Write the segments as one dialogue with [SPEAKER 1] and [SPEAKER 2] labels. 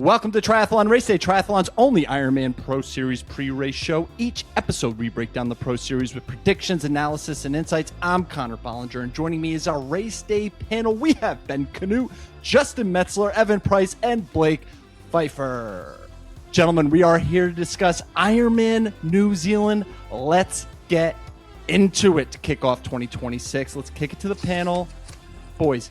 [SPEAKER 1] Welcome to Triathlon Raceday, Triathlon's only Ironman Pro Series pre-race show. Each episode, we break down the Pro Series with predictions, analysis, and insights. I'm Connor Bollinger, and joining me is our Race Day panel. We have Ben Canute, Justin Metzler, Evan Price, and Blake Pfeiffer. Gentlemen, we are here to discuss Ironman New Zealand. Let's get into it to kick off 2026. Let's kick it to the panel. Boys,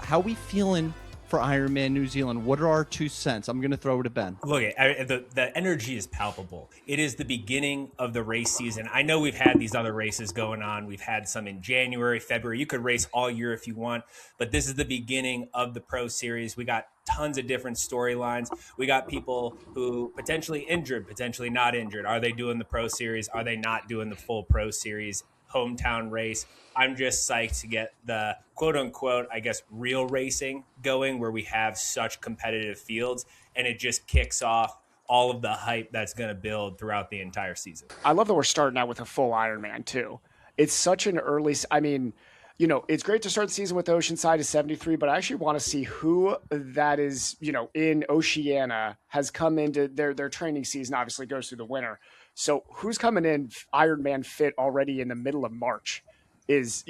[SPEAKER 1] how we feeling for Ironman New Zealand? What are our 2 cents? I'm going to throw it to Ben.
[SPEAKER 2] Look, the energy is palpable. It is the beginning of the race season. I know we've had these other races going on. We've had some in January, February. You could race all year if you want, but this is the beginning of the Pro Series. We got tons of different storylines. We got people who potentially injured, potentially not injured. Are they doing the Pro Series? Are they not doing the full Pro Series? Hometown race. I'm just psyched to get the quote unquote, I guess, real racing going where we have such competitive fields, and it just kicks off all of the hype that's going to build throughout the entire season.
[SPEAKER 3] I love that we're starting out with a full Ironman too. It's such an early, it's great to start the season with Oceanside at 73, but I actually want to see who that is, in Oceania has come into their training season, obviously goes through the winter. So who's coming in Ironman fit already in the middle of March is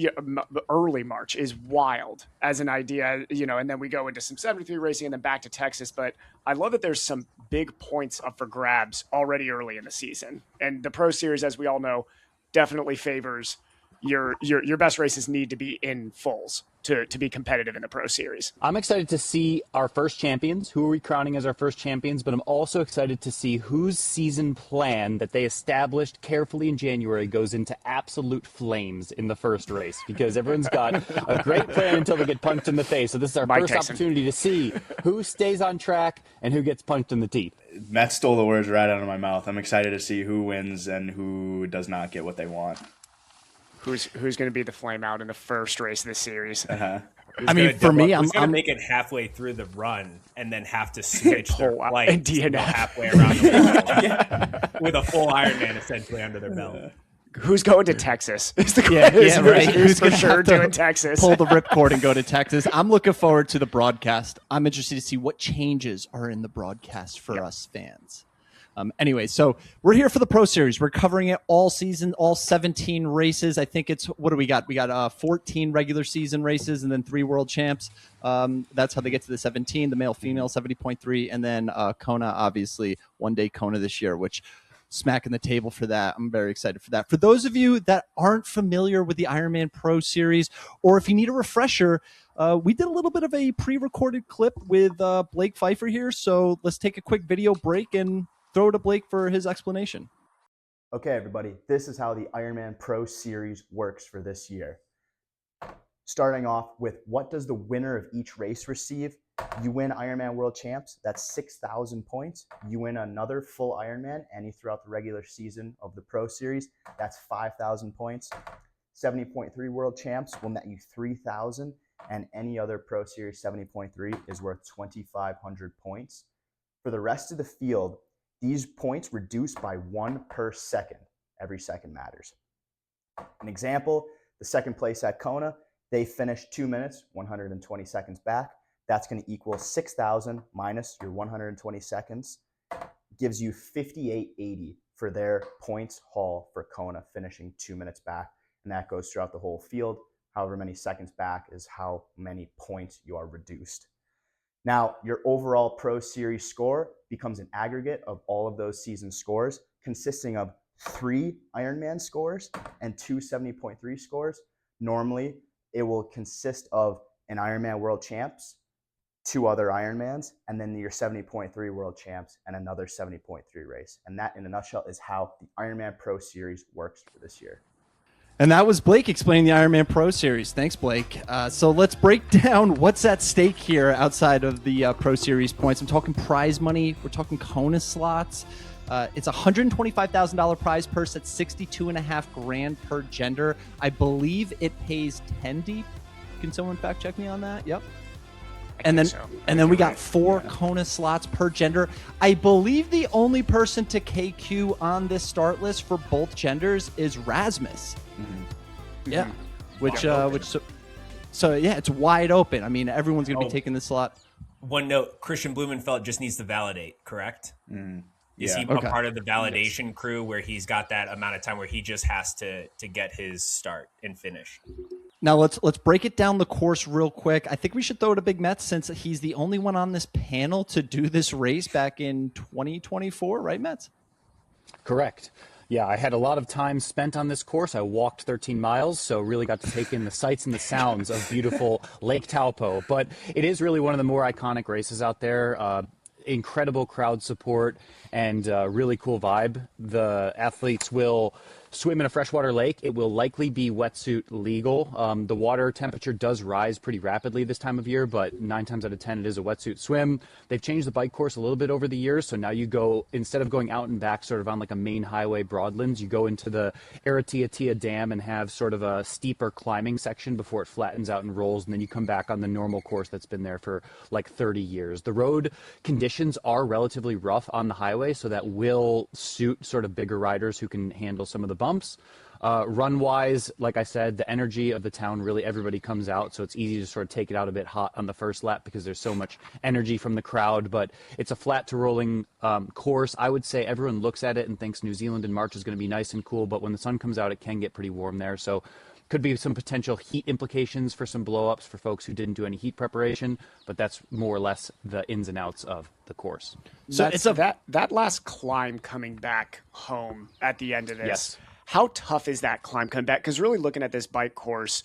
[SPEAKER 3] early March is wild as an idea, and then we go into some 73 racing and then back to Texas. But I love that there's some big points up for grabs already early in the season. And the Pro Series, as we all know, definitely favors your best races need to be in fulls to be competitive in the Pro Series.
[SPEAKER 4] I'm excited to see our first champions. Who are we crowning as our first champions? But I'm also excited to see whose season plan that they established carefully in January goes into absolute flames in the first race, because everyone's got a great plan until they get punched in the face. So this is our first opportunity to see who stays on track and who gets punched in the teeth.
[SPEAKER 5] Matt stole the words right out of my mouth. I'm excited to see who wins and who does not get what they want.
[SPEAKER 3] Who's going to be the flame out in the first race of this series?
[SPEAKER 2] I'm going to make it halfway through the run and then have to switch their flight halfway around the world with a full Ironman essentially under their belt.
[SPEAKER 3] Who's going to Texas? Is the question.
[SPEAKER 1] Right.
[SPEAKER 3] Who's for sure doing Texas?
[SPEAKER 1] Pull the ripcord and go to Texas. I'm looking forward to the broadcast. I'm interested to see what changes are in the broadcast for us fans. Anyway, so we're here for the Pro Series. We're covering it all season, all 17 races. I think it's, what do we got? We got 14 regular season races and then 3 world champs. That's how they get to the 17, the male, female, 70.3. And then Kona, obviously, one-day Kona this year, which smacking the table for that. I'm very excited for that. For those of you that aren't familiar with the Ironman Pro Series, or if you need a refresher, we did a little bit of a pre-recorded clip with Blake Pfeiffer here. So let's take a quick video break and throw it to Blake for his explanation.
[SPEAKER 6] Okay, everybody, this is how the Ironman Pro Series works for this year. Starting off with, what does the winner of each race receive? You win Ironman World Champs, that's 6,000 points. You win another full Ironman, any throughout the regular season of the Pro Series, that's 5,000 points. 70.3 World Champs will net you 3,000, and any other Pro Series 70.3 is worth 2,500 points. For the rest of the field, these points reduce by 1 per second. Every second matters. An example, the second place at Kona, they finished 2 minutes, 120 seconds back. That's going to equal 6,000 minus your 120 seconds. Gives you 5880 for their points haul for Kona, finishing 2 minutes back. And that goes throughout the whole field. However many seconds back is how many points you are reduced. Now, your overall Pro Series score becomes an aggregate of all of those season scores, consisting of 3 Ironman scores and 2 70.3 scores. Normally, it will consist of an Ironman World Champs, 2 other Ironmans, and then your 70.3 World Champs and another 70.3 race. And that, in a nutshell, is how the Ironman Pro Series works for this year.
[SPEAKER 1] And that was Blake explaining the Ironman Pro Series. Thanks, Blake. So let's break down what's at stake here outside of the Pro Series points. I'm talking prize money. We're talking Kona slots. It's a $125,000 prize purse at $62.5 per gender. I believe it pays 10 deep. Can someone fact check me on that? Yep. And then we got 4 Kona slots per gender. I believe the only person to KQ on this start list for both genders is Rasmus. Mm-hmm. Yeah,
[SPEAKER 3] mm-hmm.
[SPEAKER 1] So yeah, it's wide open. I mean, everyone's gonna be taking this slot.
[SPEAKER 2] One note: Christian Blumenfeld just needs to validate. Correct? Is he
[SPEAKER 1] Okay.
[SPEAKER 2] a part of the validation crew where he's got that amount of time where he just has to get his start and finish?
[SPEAKER 1] Now let's break it down the course real quick. I think we should throw it to Big Mets since he's the only one on this panel to do this race back in 2024, right, Mets?
[SPEAKER 4] Correct. Yeah, I had a lot of time spent on this course. I walked 13 miles, so really got to take in the sights and the sounds of beautiful Lake Taupo. But it is really one of the more iconic races out there. Incredible crowd support and really cool vibe. The athletes will swim in a freshwater lake. It will likely be wetsuit legal. The water temperature does rise pretty rapidly this time of year, but 9 times out of 10 it is a wetsuit swim. They've changed the bike course a little bit over the years, so now you go, instead of going out and back sort of on like a main highway broadlands, you go into the Aratiatia Dam and have sort of a steeper climbing section before it flattens out and rolls, and then you come back on the normal course that's been there for like 30 years. The road conditions are relatively rough on the highway, so that will suit sort of bigger riders who can handle some of the bumps. Run-wise, like I said, the energy of the town, really everybody comes out, so it's easy to sort of take it out a bit hot on the first lap because there's so much energy from the crowd, but it's a flat to rolling course. I would say everyone looks at it and thinks New Zealand in March is going to be nice and cool, but when the sun comes out, it can get pretty warm there, so could be some potential heat implications for some blow-ups for folks who didn't do any heat preparation, but that's more or less the ins and outs of the course.
[SPEAKER 3] So that last climb coming back home at the end of this.
[SPEAKER 4] Yes.
[SPEAKER 3] How tough is that climb coming back? Because really looking at this bike course,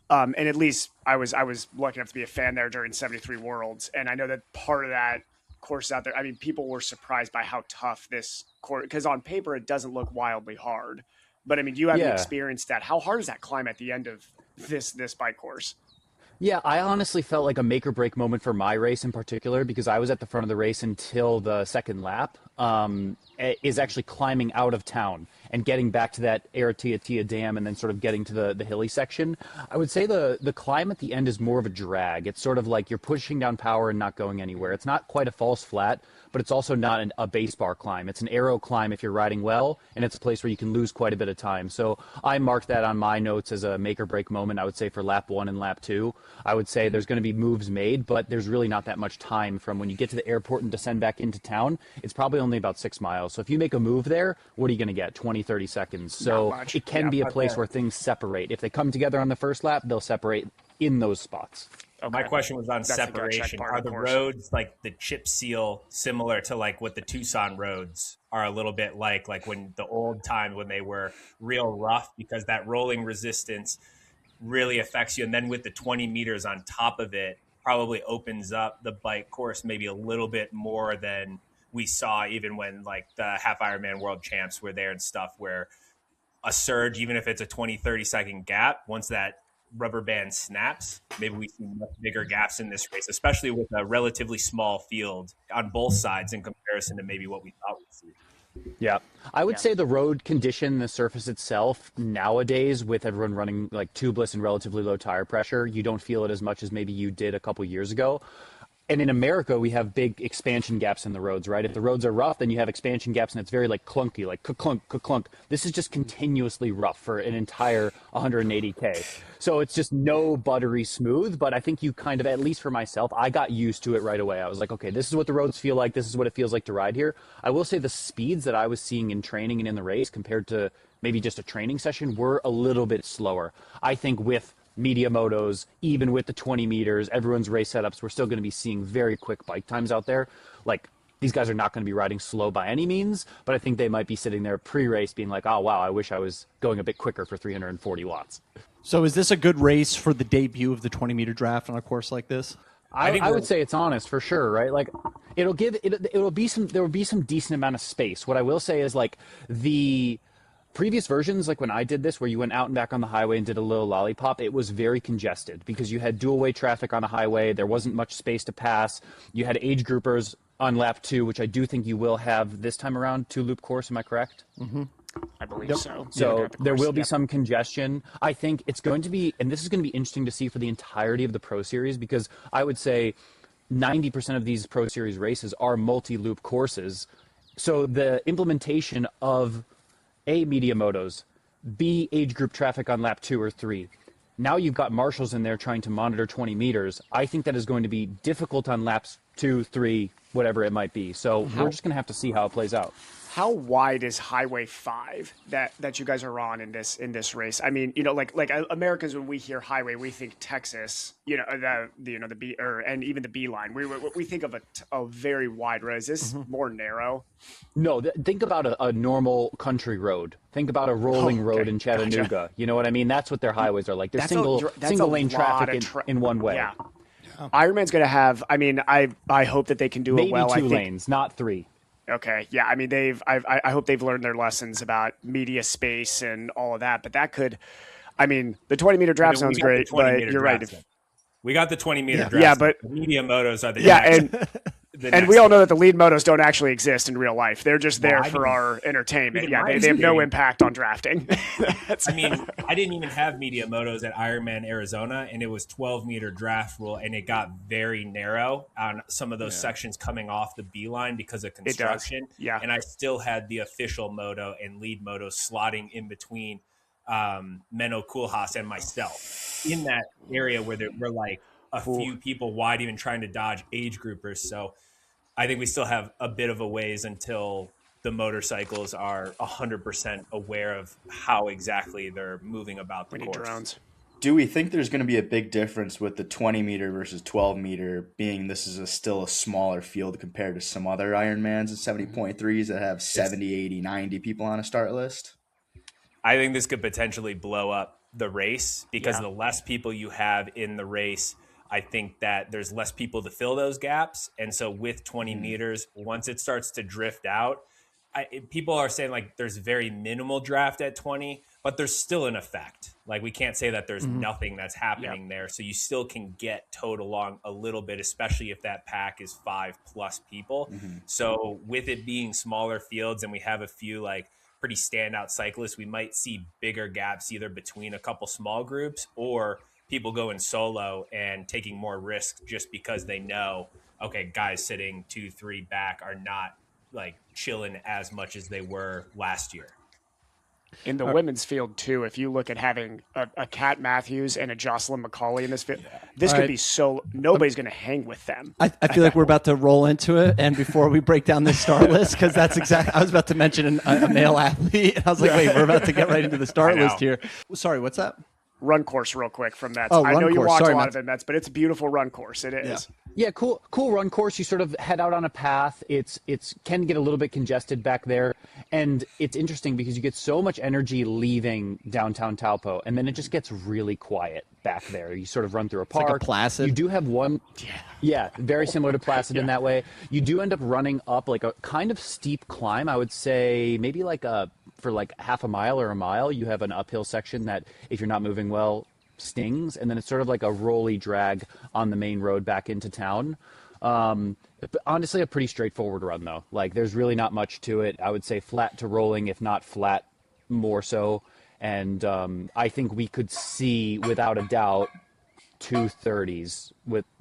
[SPEAKER 3] and at least I was lucky enough to be a fan there during 73 Worlds, and I know that part of that course out there. I mean, people were surprised by how tough this course, because on paper it doesn't look wildly hard. But I mean, you haven't experienced that. How hard is that climb at the end of this bike course?
[SPEAKER 4] Yeah, I honestly felt like a make or break moment for my race in particular because I was at the front of the race until the second lap, is actually climbing out of town and getting back to that Aratiatia Dam and then sort of getting to the hilly section. I would say the climb at the end is more of a drag. It's sort of like you're pushing down power and not going anywhere. It's not quite a false flat, but it's also not a base bar climb. It's an aero climb if you're riding well, and it's a place where you can lose quite a bit of time. So I marked that on my notes as a make or break moment, I would say, for lap 1 and lap 2. I would say there's going to be moves made, but there's really not that much time from when you get to the airport and descend back into town. It's probably only about 6 miles. So if you make a move there, what are you going to get? 20, 30 seconds. So it can be a place where things separate. If they come together on the first lap, they'll separate in those spots.
[SPEAKER 2] Okay. My question was on separation. Are the roads like the chip seal similar to like what the Tucson roads are a little bit like when the old time when they were real rough, because that rolling resistance really affects you. And then with the 20 meters on top of it, probably opens up the bike course maybe a little bit more than we saw even when like the half Ironman world champs were there and stuff, where a surge, even if it's a 20, 30 second gap, once that rubber band snaps, maybe we see much bigger gaps in this race, especially with a relatively small field on both sides in comparison to maybe what we thought we'd see.
[SPEAKER 4] Yeah, I would say the road condition, the surface itself, nowadays with everyone running like tubeless and relatively low tire pressure, you don't feel it as much as maybe you did a couple years ago. And in America, we have big expansion gaps in the roads, right? If the roads are rough, then you have expansion gaps, and it's very like clunky, like ka-clunk, ka-clunk. This is just continuously rough for an entire 180K. So it's just no buttery smooth, but I think you kind of, at least for myself, I got used to it right away. I was like, okay, this is what the roads feel like. This is what it feels like to ride here. I will say the speeds that I was seeing in training and in the race compared to maybe just a training session were a little bit slower. I think with media motos, even with the 20 meters, everyone's race setups, we're still going to be seeing very quick bike times out there. Like, these guys are not going to be riding slow by any means, but I think they might be sitting there pre-race being like, oh, wow, I wish I was going a bit quicker for 340 watts.
[SPEAKER 1] So is this a good race for the debut of the 20-meter draft on a course like this?
[SPEAKER 4] I would say it's honest for sure, right? Like there will be some decent amount of space. What I will say is like the previous versions, like when I did this, where you went out and back on the highway and did a little lollipop, it was very congested because you had dual-way traffic on the highway. There wasn't much space to pass. You had age groupers on lap 2, which I do think you will have this time around, 2-loop course. Am I correct?
[SPEAKER 3] Mm-hmm. I believe so.
[SPEAKER 4] So there will be some congestion. I think it's going to be, and this is going to be interesting to see for the entirety of the Pro Series, because I would say 90% of these Pro Series races are multi-loop courses. So the implementation of A, media motos, B, age group traffic on lap 2 or 3. Now you've got marshals in there trying to monitor 20 meters. I think that is going to be difficult on laps 2, 3, whatever it might be. So we're just going to have to see how it plays out.
[SPEAKER 3] How wide is Highway 5 that you guys are on in this race? I mean, like Americans, when we hear highway, we think Texas, the B and even the B line. We think of a very wide road. Is this more narrow?
[SPEAKER 4] No, think about a normal country road. Think about a rolling road in Chattanooga.
[SPEAKER 3] Gotcha.
[SPEAKER 4] You know what I mean? That's what their highways are like. They're
[SPEAKER 3] That's
[SPEAKER 4] single
[SPEAKER 3] a
[SPEAKER 4] lane
[SPEAKER 3] lot
[SPEAKER 4] traffic
[SPEAKER 3] of
[SPEAKER 4] in one way.
[SPEAKER 3] Yeah. Ironman's going to have. I mean, I hope that they can do
[SPEAKER 4] Maybe
[SPEAKER 3] it well.
[SPEAKER 4] 2 lanes, not 3.
[SPEAKER 3] Okay, yeah. I mean, I hope they've learned their lessons about media space and all of that. But that could, I mean, the 20-meter draft sounds great, but you're right.
[SPEAKER 2] We got the 20-meter draft.
[SPEAKER 3] Yeah, but
[SPEAKER 2] the media motos are the
[SPEAKER 3] and we all know that the lead motos don't actually exist in real life. They're just there for our entertainment. Yeah, they have no impact on drafting.
[SPEAKER 2] I mean, I didn't even have media motos at Ironman Arizona, and it was 12-meter draft rule, and it got very narrow on some of those sections coming off the B line because of construction.
[SPEAKER 3] It does. Yeah,
[SPEAKER 2] and I still had the official moto and lead moto slotting in between Menno Koolhaas and myself in that area where there were like a few people wide, even trying to dodge age groupers. So I think we still have a bit of a ways until the motorcycles are 100% aware of how exactly they're moving about the course.
[SPEAKER 3] Drones.
[SPEAKER 5] Do we think there's going to be a big difference with the 20-meter versus 12-meter, being this is still a smaller field compared to some other Ironmans and 70.3s that have 70, 80, 90 people on a start list?
[SPEAKER 2] I think this could potentially blow up the race because the less people you have in the race, I think that there's less people to fill those gaps. And so with 20 meters, once it starts to drift out, people are saying like there's very minimal draft at 20, but there's still an effect. Like we can't say that there's nothing that's happening there. So you still can get towed along a little bit, especially if that pack is 5+ people. So with it being smaller fields and we have a few like pretty standout cyclists, we might see bigger gaps either between a couple small groups or people going solo and taking more risks just because they know, okay, guys sitting 2-3 back are not like chilling as much as they were last year.
[SPEAKER 3] In the women's field too, if you look at having a Kat Matthews and a Jocelyn McCauley in this field, this could be so nobody's going to hang with them.
[SPEAKER 1] I feel like we're about to roll into it, and before we break down this start list, because that's exactly I was about to mention a male athlete, and I was like, wait, we're about to get right into the start list here. Sorry, what's that?
[SPEAKER 3] Run course real quick from that.
[SPEAKER 1] Oh,
[SPEAKER 3] I know you watch
[SPEAKER 1] Sorry,
[SPEAKER 3] a lot
[SPEAKER 1] Matt.
[SPEAKER 3] of it, Mets, but it's a beautiful run course. It is.
[SPEAKER 4] Yeah, cool run course. You sort of head out on a path. It's can get a little bit congested back there, and it's interesting because you get so much energy leaving downtown Taupo, and then it just gets really quiet back there. You sort of run through a park.
[SPEAKER 1] like a Placid.
[SPEAKER 4] You do have one. Yeah, very similar to Placid in that way. You do end up running up like a kind of steep climb. I would say maybe for like half a mile or a mile, you have an uphill section that if you're not moving well, stings, and then it's sort of like a rolly drag on the main road back into town. Honestly, a pretty straightforward run though. Like there's really not much to it. I would say flat to rolling, if not flat, more so. And I think we could see without a doubt 2:30s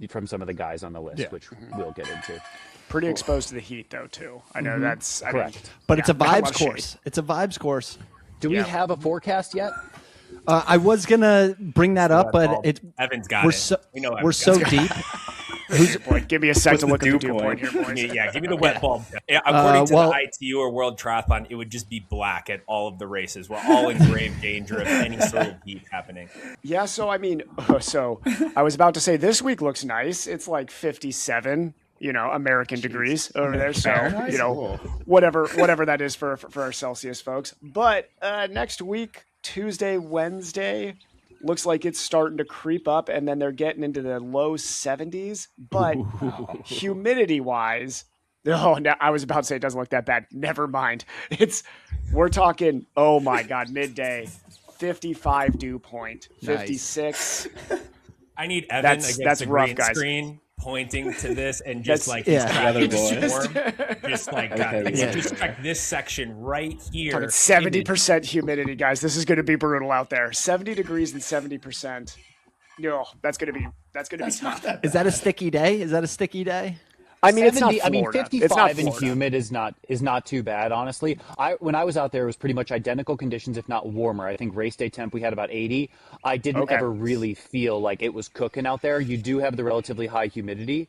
[SPEAKER 4] from some of the guys on the list, which we'll get into.
[SPEAKER 3] Pretty exposed to the heat though too. I know that's
[SPEAKER 4] Correct.
[SPEAKER 1] But it's a
[SPEAKER 3] not
[SPEAKER 1] vibes
[SPEAKER 3] shade.
[SPEAKER 1] course. It's a vibes course.
[SPEAKER 4] Do we have a forecast yet?
[SPEAKER 1] I was gonna bring that up, but
[SPEAKER 2] Evan's got
[SPEAKER 1] we're
[SPEAKER 2] it.
[SPEAKER 1] so
[SPEAKER 2] We know
[SPEAKER 1] we're
[SPEAKER 2] Evan's
[SPEAKER 1] so
[SPEAKER 2] got it.
[SPEAKER 1] deep.
[SPEAKER 3] Give me a sec to
[SPEAKER 5] the
[SPEAKER 3] look at the
[SPEAKER 5] dew
[SPEAKER 3] dew point
[SPEAKER 5] point?
[SPEAKER 3] here, boys.
[SPEAKER 2] Yeah, give me the wet bulb. Yeah, according to
[SPEAKER 1] well-
[SPEAKER 2] the ITU or World Triathlon, it would just be black at all of the races. We're all in grave danger of any sort of heat happening.
[SPEAKER 3] Yeah, so I mean, so I was about to say this week looks nice. It's like 57, American degrees over there. So, whatever that is for our Celsius folks. But next week, Tuesday, Wednesday, looks like it's starting to creep up, and then they're getting into the low 70s. But humidity-wise, no, I was about to say it doesn't look that bad. Never mind. We're talking, oh my God, midday, 55 dew point, 56.
[SPEAKER 2] I need Evan
[SPEAKER 3] That's
[SPEAKER 2] against the
[SPEAKER 3] rough,
[SPEAKER 2] green
[SPEAKER 3] guys.
[SPEAKER 2] screen pointing to this and just
[SPEAKER 3] That's-
[SPEAKER 2] like he's tracking the
[SPEAKER 5] boys.
[SPEAKER 2] storm. Just like just check this section right here.
[SPEAKER 3] Talking 70% humidity, guys. This is going to be brutal out there. 70 degrees and 70%. No, that's going to be tough.
[SPEAKER 1] Is that a sticky day?
[SPEAKER 3] I mean, it's not
[SPEAKER 4] 70
[SPEAKER 3] Florida.
[SPEAKER 4] 55
[SPEAKER 3] it's not
[SPEAKER 4] and
[SPEAKER 3] Florida.
[SPEAKER 4] humid is not too bad, honestly. When I was out there, it was pretty much identical conditions, if not warmer. I think race day temp we had about 80. I didn't ever really feel like it was cooking out there. You do have the relatively high humidity,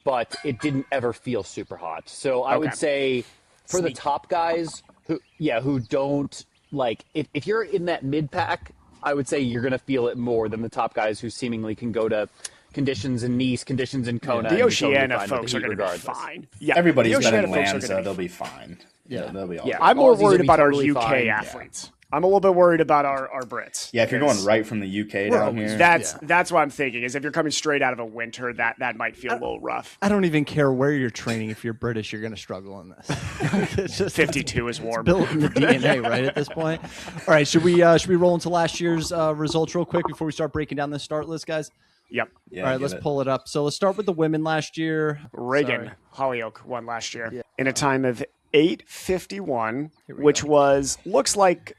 [SPEAKER 4] but it didn't ever feel super hot. So I would say for the top guys who don't like, if you're in that mid pack, I would say you're going to feel it more than the top guys who seemingly can go to conditions in Nice, conditions in Kona.
[SPEAKER 3] The
[SPEAKER 4] and be totally
[SPEAKER 3] Oceania
[SPEAKER 4] fine with
[SPEAKER 3] folks
[SPEAKER 4] the
[SPEAKER 3] are
[SPEAKER 4] heat
[SPEAKER 3] going to be
[SPEAKER 4] regardless.
[SPEAKER 3] fine. Yeah,
[SPEAKER 5] Everybody's
[SPEAKER 3] the
[SPEAKER 5] been
[SPEAKER 3] Oceania
[SPEAKER 5] in
[SPEAKER 3] folks are
[SPEAKER 5] Lanza.
[SPEAKER 3] gonna
[SPEAKER 5] They'll be fine.
[SPEAKER 1] Yeah.
[SPEAKER 5] They'll be all
[SPEAKER 3] Yeah,
[SPEAKER 5] right.
[SPEAKER 3] I'm more
[SPEAKER 4] Aussies will
[SPEAKER 3] worried
[SPEAKER 4] be
[SPEAKER 3] about
[SPEAKER 4] totally
[SPEAKER 3] our UK
[SPEAKER 4] fine.
[SPEAKER 3] athletes. I'm a little bit worried about our Brits.
[SPEAKER 5] Yeah, if you're going right from the UK down here.
[SPEAKER 3] That's what I'm thinking, is if you're coming straight out of a winter, that might feel a little rough.
[SPEAKER 1] I don't even care where you're training. If you're British, you're going to struggle in this. It's just
[SPEAKER 3] 52 is warm.
[SPEAKER 1] built in the DNA, right, at this point. All right, should we roll into last year's results real quick before we start breaking down the start list, guys?
[SPEAKER 3] Yep.
[SPEAKER 5] Yeah,
[SPEAKER 1] All right, let's pull it up. So let's start with the women last year.
[SPEAKER 3] Reagan Hollyoak won last year in a time of 8:51, which looks like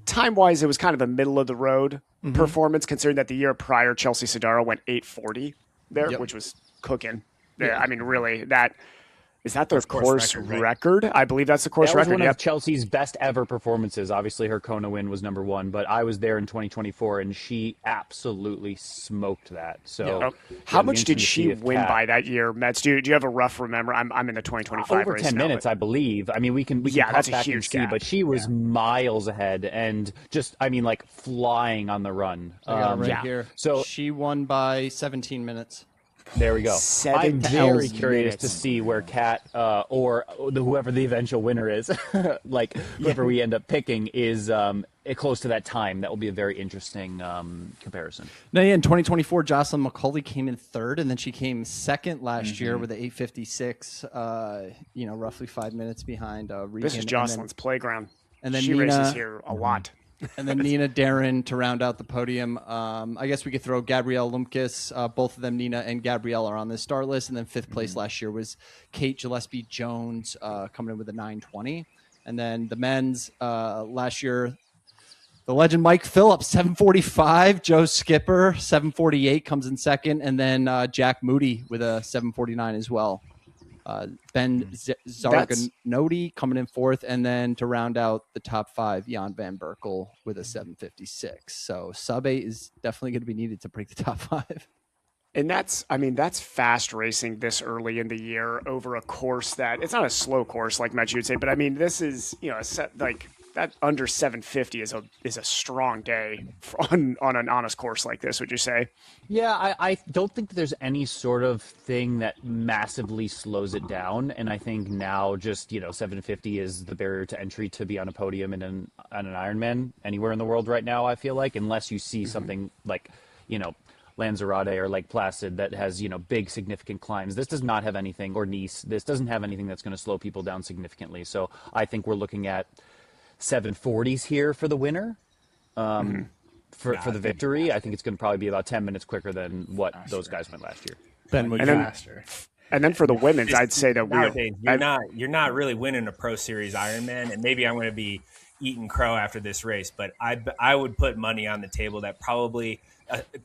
[SPEAKER 3] time-wise it was kind of a middle of the road performance, considering that the year prior Chelsea Sodaro went 8:40 there, which was cooking. Yeah. I mean, really, is that their course record? I believe that's the course
[SPEAKER 4] That was
[SPEAKER 3] record.
[SPEAKER 4] one of Chelsea's best ever performances. Obviously, her Kona win was number one, but I was there in 2024, and she absolutely smoked that. So,
[SPEAKER 3] how much did she win by that year, Mets? Do you have a rough remember? I'm in the 2025
[SPEAKER 4] over
[SPEAKER 3] race
[SPEAKER 4] 10
[SPEAKER 3] now,
[SPEAKER 4] minutes, I believe. I mean, we can
[SPEAKER 3] Yeah,
[SPEAKER 4] pop
[SPEAKER 3] that's a
[SPEAKER 4] back and
[SPEAKER 3] huge
[SPEAKER 4] see,
[SPEAKER 3] gap.
[SPEAKER 4] but she was miles ahead and just, I mean, like flying on the run.
[SPEAKER 1] I got it right here.
[SPEAKER 4] So
[SPEAKER 1] she won by 17 minutes.
[SPEAKER 4] there we go. I'm
[SPEAKER 3] 17
[SPEAKER 4] very curious
[SPEAKER 3] minutes.
[SPEAKER 4] to see where Kat or whoever the eventual winner is, like whoever we end up picking, is close to that time. That will be a very interesting comparison.
[SPEAKER 1] Now, in 2024, Jocelyn McCauley came in third, and then she came second last year with an 8:56. Roughly 5 minutes behind Regan.
[SPEAKER 3] This is Jocelyn's playground.
[SPEAKER 1] And then
[SPEAKER 3] she
[SPEAKER 1] Nina,
[SPEAKER 3] races here a lot.
[SPEAKER 1] And then Nina Darren to round out the podium. I guess we could throw Gabrielle Lumkis. Both of them, Nina and Gabrielle, are on this start list. And then fifth place last year was Kate Gillespie Jones coming in with a 9:20. And then the men's last year, the legend Mike Phillips, 7:45. Joe Skipper, 7:48, comes in second. And then Jack Moody with a 7:49 as well. Ben Zarganoti coming in fourth, and then to round out the top five, Jan Van Berkel with a 7:56. So sub 8 is definitely going to be needed to break the top five.
[SPEAKER 3] And that's fast racing this early in the year over a course that it's not a slow course like Matt, you'd say, but I mean, this is, a set like that under 750 is a strong day on an honest course like this, would you say?
[SPEAKER 4] Yeah, I don't think that there's any sort of thing that massively slows it down. And I think now just, 750 is the barrier to entry to be on a podium in on an Ironman anywhere in the world right now, I feel like, unless you see something like, Lanzarote or Lake Placid that has, big significant climbs. This does not have anything, or Nice, this doesn't have anything that's going to slow people down significantly. So I think we're looking at 740s here for the winner. For the victory, I think it's going to probably be about 10 minutes quicker than what those guys went last year.
[SPEAKER 1] Ben, would
[SPEAKER 5] faster.
[SPEAKER 3] And then for the women's, I'd say that
[SPEAKER 2] you're not really winning a Pro Series Ironman, and maybe I'm going to be eating crow after this race, but I would put money on the table that probably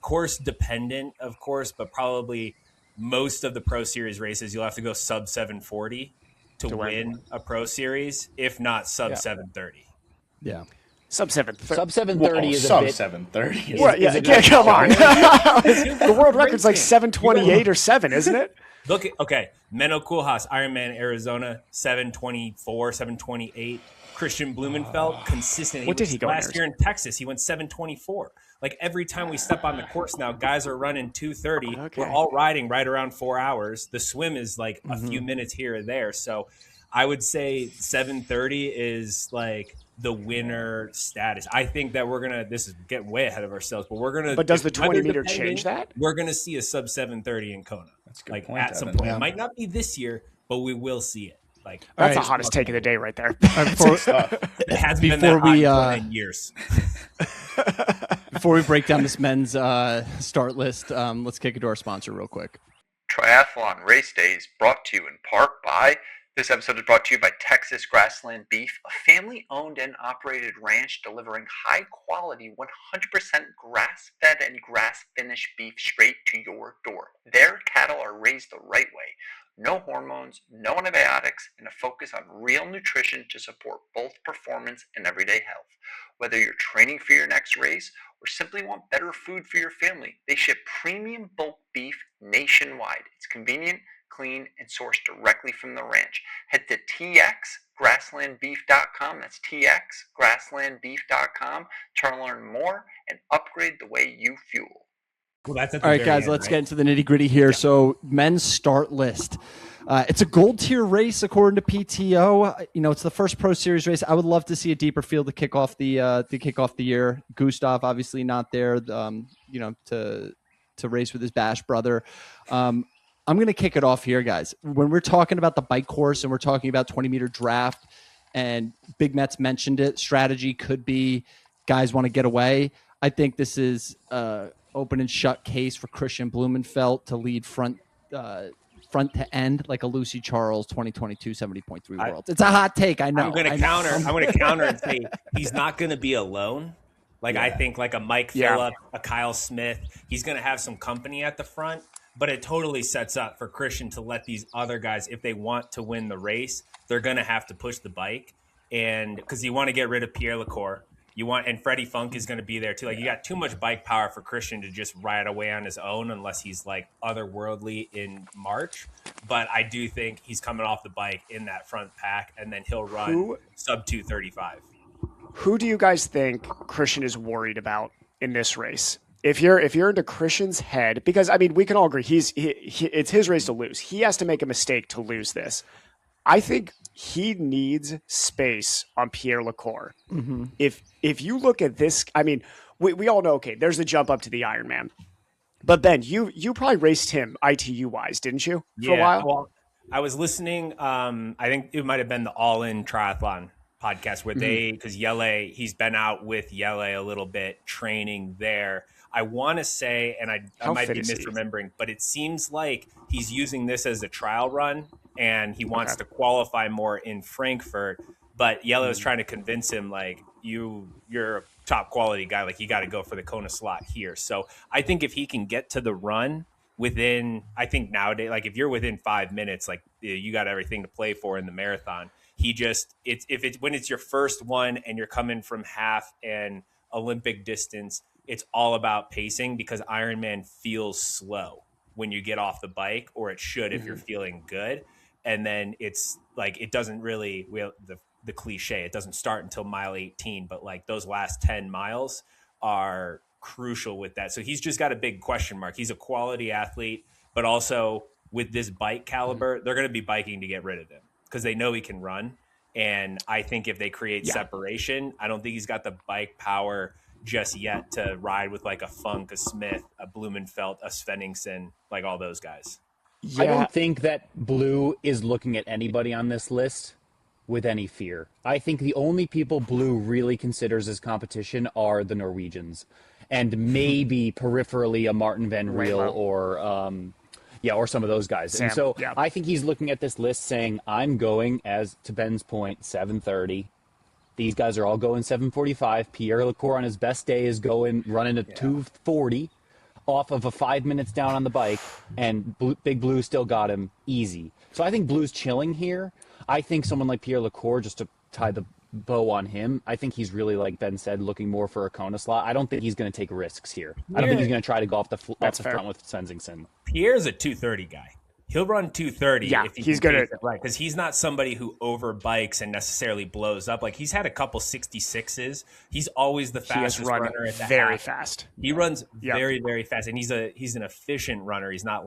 [SPEAKER 2] course dependent, of course, but probably most of the Pro Series races you'll have to go sub 740 to win a Pro Series, if not sub 730.
[SPEAKER 1] Yeah.
[SPEAKER 3] Sub 730.
[SPEAKER 4] Sub 730 is a
[SPEAKER 5] sub
[SPEAKER 4] bit.
[SPEAKER 5] 730.
[SPEAKER 3] Come on. The world record's like 728 or 7, isn't it?
[SPEAKER 2] Look at, Menno Koolhaas, Ironman Arizona, 724, 728. Christian Blumenfeld, consistent.
[SPEAKER 3] What did he go
[SPEAKER 2] last year in Texas? He went 724. Like every time we step on the course now, guys are running 230.
[SPEAKER 3] Okay.
[SPEAKER 2] We're all riding right around 4 hours. The swim is like a few minutes here or there. So I would say 730 is like the winner status. I think that this is getting way ahead of ourselves, but
[SPEAKER 3] does the 20 meter change that?
[SPEAKER 2] We're going to see a sub 730 in Kona.
[SPEAKER 5] That's a good
[SPEAKER 2] like
[SPEAKER 5] point,
[SPEAKER 2] at some
[SPEAKER 5] Evan.
[SPEAKER 2] point.
[SPEAKER 1] Yeah.
[SPEAKER 2] It might not be this year, but we will see it. Like
[SPEAKER 3] That's the hottest take of the day right there.
[SPEAKER 2] it has been that hot in years.
[SPEAKER 1] Before we break down this men's start list, let's kick it to our sponsor real quick.
[SPEAKER 7] Triathlon Raceday is brought to you in part by... This episode is brought to you by Texas Grassland Beef, a family-owned and operated ranch delivering high-quality, 100% grass-fed and grass-finished beef straight to your door. Their cattle are raised the right way. No hormones, no antibiotics, and a focus on real nutrition to support both performance and everyday health. Whether you're training for your next race or simply want better food for your family, they ship premium bulk beef nationwide. It's convenient, clean, and sourced directly from the ranch. Head to txgrasslandbeef.com. That's txgrasslandbeef.com to learn more and upgrade the way you fuel.
[SPEAKER 2] Well, that's at the
[SPEAKER 1] All right,
[SPEAKER 2] very
[SPEAKER 1] guys,
[SPEAKER 2] end,
[SPEAKER 1] let's
[SPEAKER 2] right?
[SPEAKER 1] get into the nitty gritty here. So, men's start list. It's a gold tier race according to PTO. It's the first Pro Series race. I would love to see a deeper field to kick off the year. Gustav obviously not there, to race with his Bash brother. I'm going to kick it off here, guys. When we're talking about the bike course and we're talking about 20-meter draft, and Big Mets mentioned it, strategy could be guys want to get away. I think this is open and shut case for Christian Blumenfeld to lead front to end like a Lucy Charles 2022 70.3 Worlds. It's a hot take, I know.
[SPEAKER 2] I'm going to counter and say he's not going to be alone. I think like a Mike Phillip, a Kyle Smith, he's going to have some company at the front, but it totally sets up for Christian to let these other guys, if they want to win the race, they're going to have to push the bike. And because you want to get rid of Pierre Lecour, and Freddie Funk is going to be there too. You got too much bike power for Christian to just ride away on his own unless he's like otherworldly in March. But I do think he's coming off the bike in that front pack, and then he'll run sub 2:35.
[SPEAKER 3] Who do you guys think Christian is worried about in this race? If you're into Christian's head, because I mean we can all agree it's his race to lose. He has to make a mistake to lose this. I think he needs space on Pierre Lecour. Mm-hmm. If you look at this, I mean, we all know, okay, there's the jump up to the Ironman. But Ben, you probably raced him ITU wise, didn't you? For a while?
[SPEAKER 2] Well, I was listening. I think it might have been the All In Triathlon podcast where because Yele, he's been out with Yele a little bit training there. I want to say, and I might be misremembering, but it seems like he's using this as a trial run and he wants to qualify more in Frankfurt. But Yellow is trying to convince him, you're a top quality guy. You got to go for the Kona slot here. So I think if he can get to the run within, I think nowadays, if you're within 5 minutes, you got everything to play for in the marathon. When it's your first one and you're coming from half and Olympic distance, it's all about pacing because Ironman feels slow when you get off the bike, or it should if you're feeling good. And then it's it doesn't really, the cliche, it doesn't start until mile 18, but those last 10 miles are crucial with that. So he's just got a big question mark. He's a quality athlete, but also with this bike caliber, they're going to be biking to get rid of him because they know he can run. And I think if they create separation, I don't think he's got the bike power just yet to ride with a Funk, a Smith, a Blumenfeld, a Svenningsen, all those guys.
[SPEAKER 4] I don't think that Blue is looking at anybody on this list with any fear. I think the only people Blue really considers as competition are the Norwegians, and maybe peripherally a Martin Van Riel or some of those guys.
[SPEAKER 3] Sam,
[SPEAKER 4] and so I think he's looking at this list saying, I'm going, as to Ben's point, 7:30. These guys are all going 7:45. Pierre Lecour on his best day is running a 2:40 off of a 5 minutes down on the bike, and Big Blue still got him easy. So I think Blue's chilling here. I think someone like Pierre Lecour, just to tie the bow on him, I think he's really, like Ben said, looking more for a Kona slot. I don't think he's going to take risks here. I don't think he's going to try to go off the front with Svenningsen.
[SPEAKER 2] Pierre's a 2:30 guy. He'll run 2:30 if he's going to, right? Because he's not somebody who overbikes and necessarily blows up. He's had a couple 66s. He's always the fastest runner at the
[SPEAKER 3] very
[SPEAKER 2] half.
[SPEAKER 3] fast.
[SPEAKER 2] He runs very, very fast, and he's an efficient runner. He's not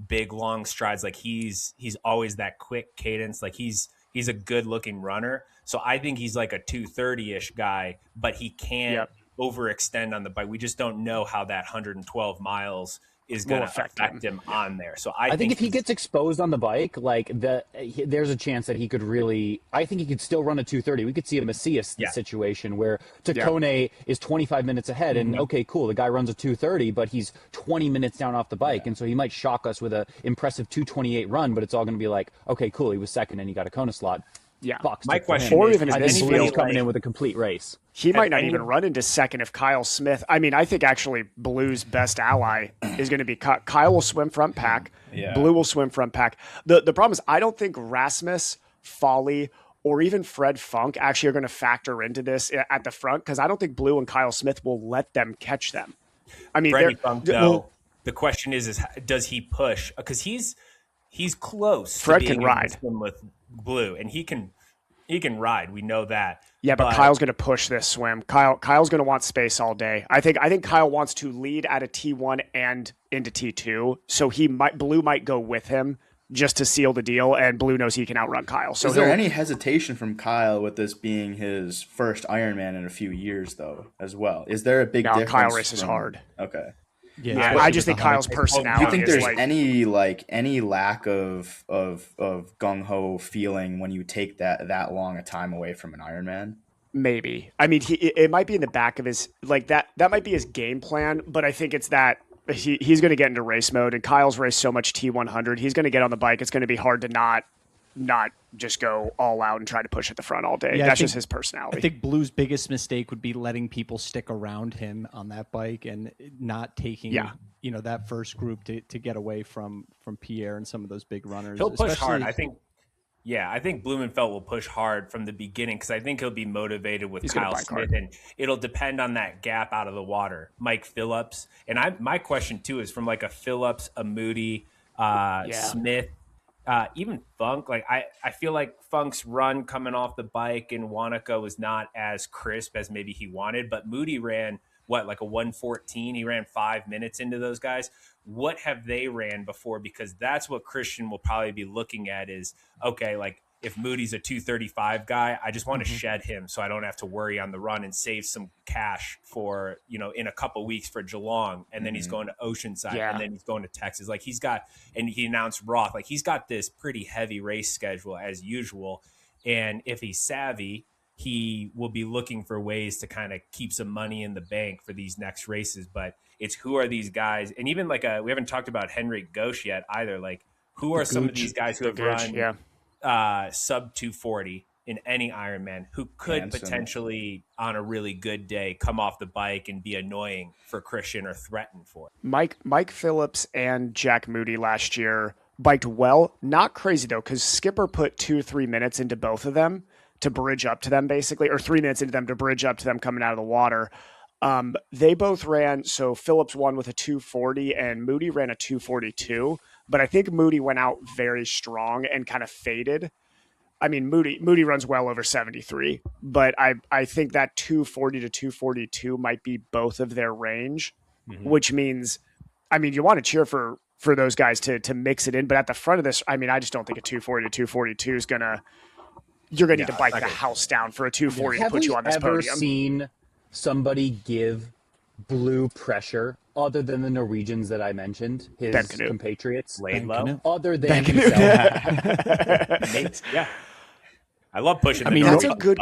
[SPEAKER 2] big long strides. He's always that quick cadence. He's a good looking runner. So I think he's a 2:30-ish guy, but he can't overextend on the bike. We just don't know how that 112 miles is going to affect him on there. So I think
[SPEAKER 4] if he gets exposed on the bike, there's a chance that he could really, I think he could still run a 2:30. We could see a Macias situation where Tacone is 25 minutes ahead and okay, cool. The guy runs a 2:30, but he's 20 minutes down off the bike. And so he might shock us with an impressive 2:28 run, but it's all going to be okay, cool. He was second and he got a Kona slot.
[SPEAKER 3] Yeah.
[SPEAKER 2] My question
[SPEAKER 3] or
[SPEAKER 2] is,
[SPEAKER 3] even
[SPEAKER 4] I think Blue's coming in with a complete race.
[SPEAKER 3] He might not even run into second if Kyle Smith. I mean, I think actually Blue's best ally is going to be Kyle will swim front pack. Yeah. Blue will swim front pack. The problem is I don't think Rasmus, Folly, or even Fred Funk actually are going to factor into this at the front because I don't think Blue and Kyle Smith will let them catch them. I mean,
[SPEAKER 2] Freddie Funk, though, the question is does he push? Because he's close
[SPEAKER 3] Fred
[SPEAKER 2] to being
[SPEAKER 3] can
[SPEAKER 2] able to
[SPEAKER 3] ride.
[SPEAKER 2] swim with Blue, and he can ride. We know that.
[SPEAKER 3] Yeah, but Kyle's going to push this swim. Kyle's going to want space all day. I think Kyle wants to lead at a T1 and into T2, so Blue might go with him just to seal the deal, and Blue knows he can outrun Kyle. So
[SPEAKER 5] is there any hesitation from Kyle with this being his first Ironman in a few years, though, as well? Is there a big difference?
[SPEAKER 3] Kyle races hard.
[SPEAKER 5] Okay.
[SPEAKER 1] Yeah,
[SPEAKER 3] I just think Kyle's personality.
[SPEAKER 5] Do you think
[SPEAKER 3] is
[SPEAKER 5] there's any lack of gung ho feeling when you take that long a time away from an Ironman?
[SPEAKER 3] Maybe. I mean, it might be in the back of his that might be his game plan, but I think it's that he's going to get into race mode, and Kyle's raced so much T100. He's going to get on the bike. It's going to be hard to not just go all out and try to push at the front all day. That's just his personality.
[SPEAKER 1] I think Blue's biggest mistake would be letting people stick around him on that bike and not taking that first group to get away from Pierre and some of those big runners.
[SPEAKER 2] He'll push hard. I think Blumenfeld will push hard from the beginning because I think he'll be motivated with Kyle Smith, and it'll depend on that gap out of the water. Mike Phillips, and my question too is from like a Phillips, a Moody, Smith, even Funk. Like I feel like Funk's run coming off the bike in Wanaka was not as crisp as maybe he wanted, but Moody ran like a 1:14. He ran 5 minutes into those guys. What have they ran before? Because that's what Christian will probably be looking at is, okay, like if Moody's a 2:35 guy, I just want to shed him so I don't have to worry on the run and save some cash for, in a couple weeks for Geelong. And then he's going to Oceanside and then he's going to Texas. Like and he announced Roth, like he's got this pretty heavy race schedule as usual. And if he's savvy, he will be looking for ways to kind of keep some money in the bank for these next races. But it's who are these guys? And even we haven't talked about Henrik Ghosh yet either. Like who are some of these guys who have run sub 240 in any Ironman who could potentially on a really good day come off the bike and be annoying for Christian or threaten for it?
[SPEAKER 3] Mike Phillips and Jack Moody last year biked well. Not crazy though, because Skipper put 2-3 minutes into both of them to bridge up to them basically, or 3 minutes into them to bridge up to them coming out of the water. They both ran. So Phillips won with a 240 and Moody ran a 242, but I think Moody went out very strong and kind of faded. I mean, Moody runs well over 73, but I think that 240 to 242 might be both of their range, which means, I mean, you want to cheer for those guys to mix it in, but at the front of this, I mean, I just don't think a 240 to 242 is you're going to need to bike the house down for a 240 to put you on this podium.
[SPEAKER 4] Have we ever seen somebody give Blue pressure other than the Norwegians that I mentioned, his compatriots?
[SPEAKER 2] Laidlow?
[SPEAKER 4] Other than himself.
[SPEAKER 2] Yeah. I love pushing.
[SPEAKER 3] I mean, that's a good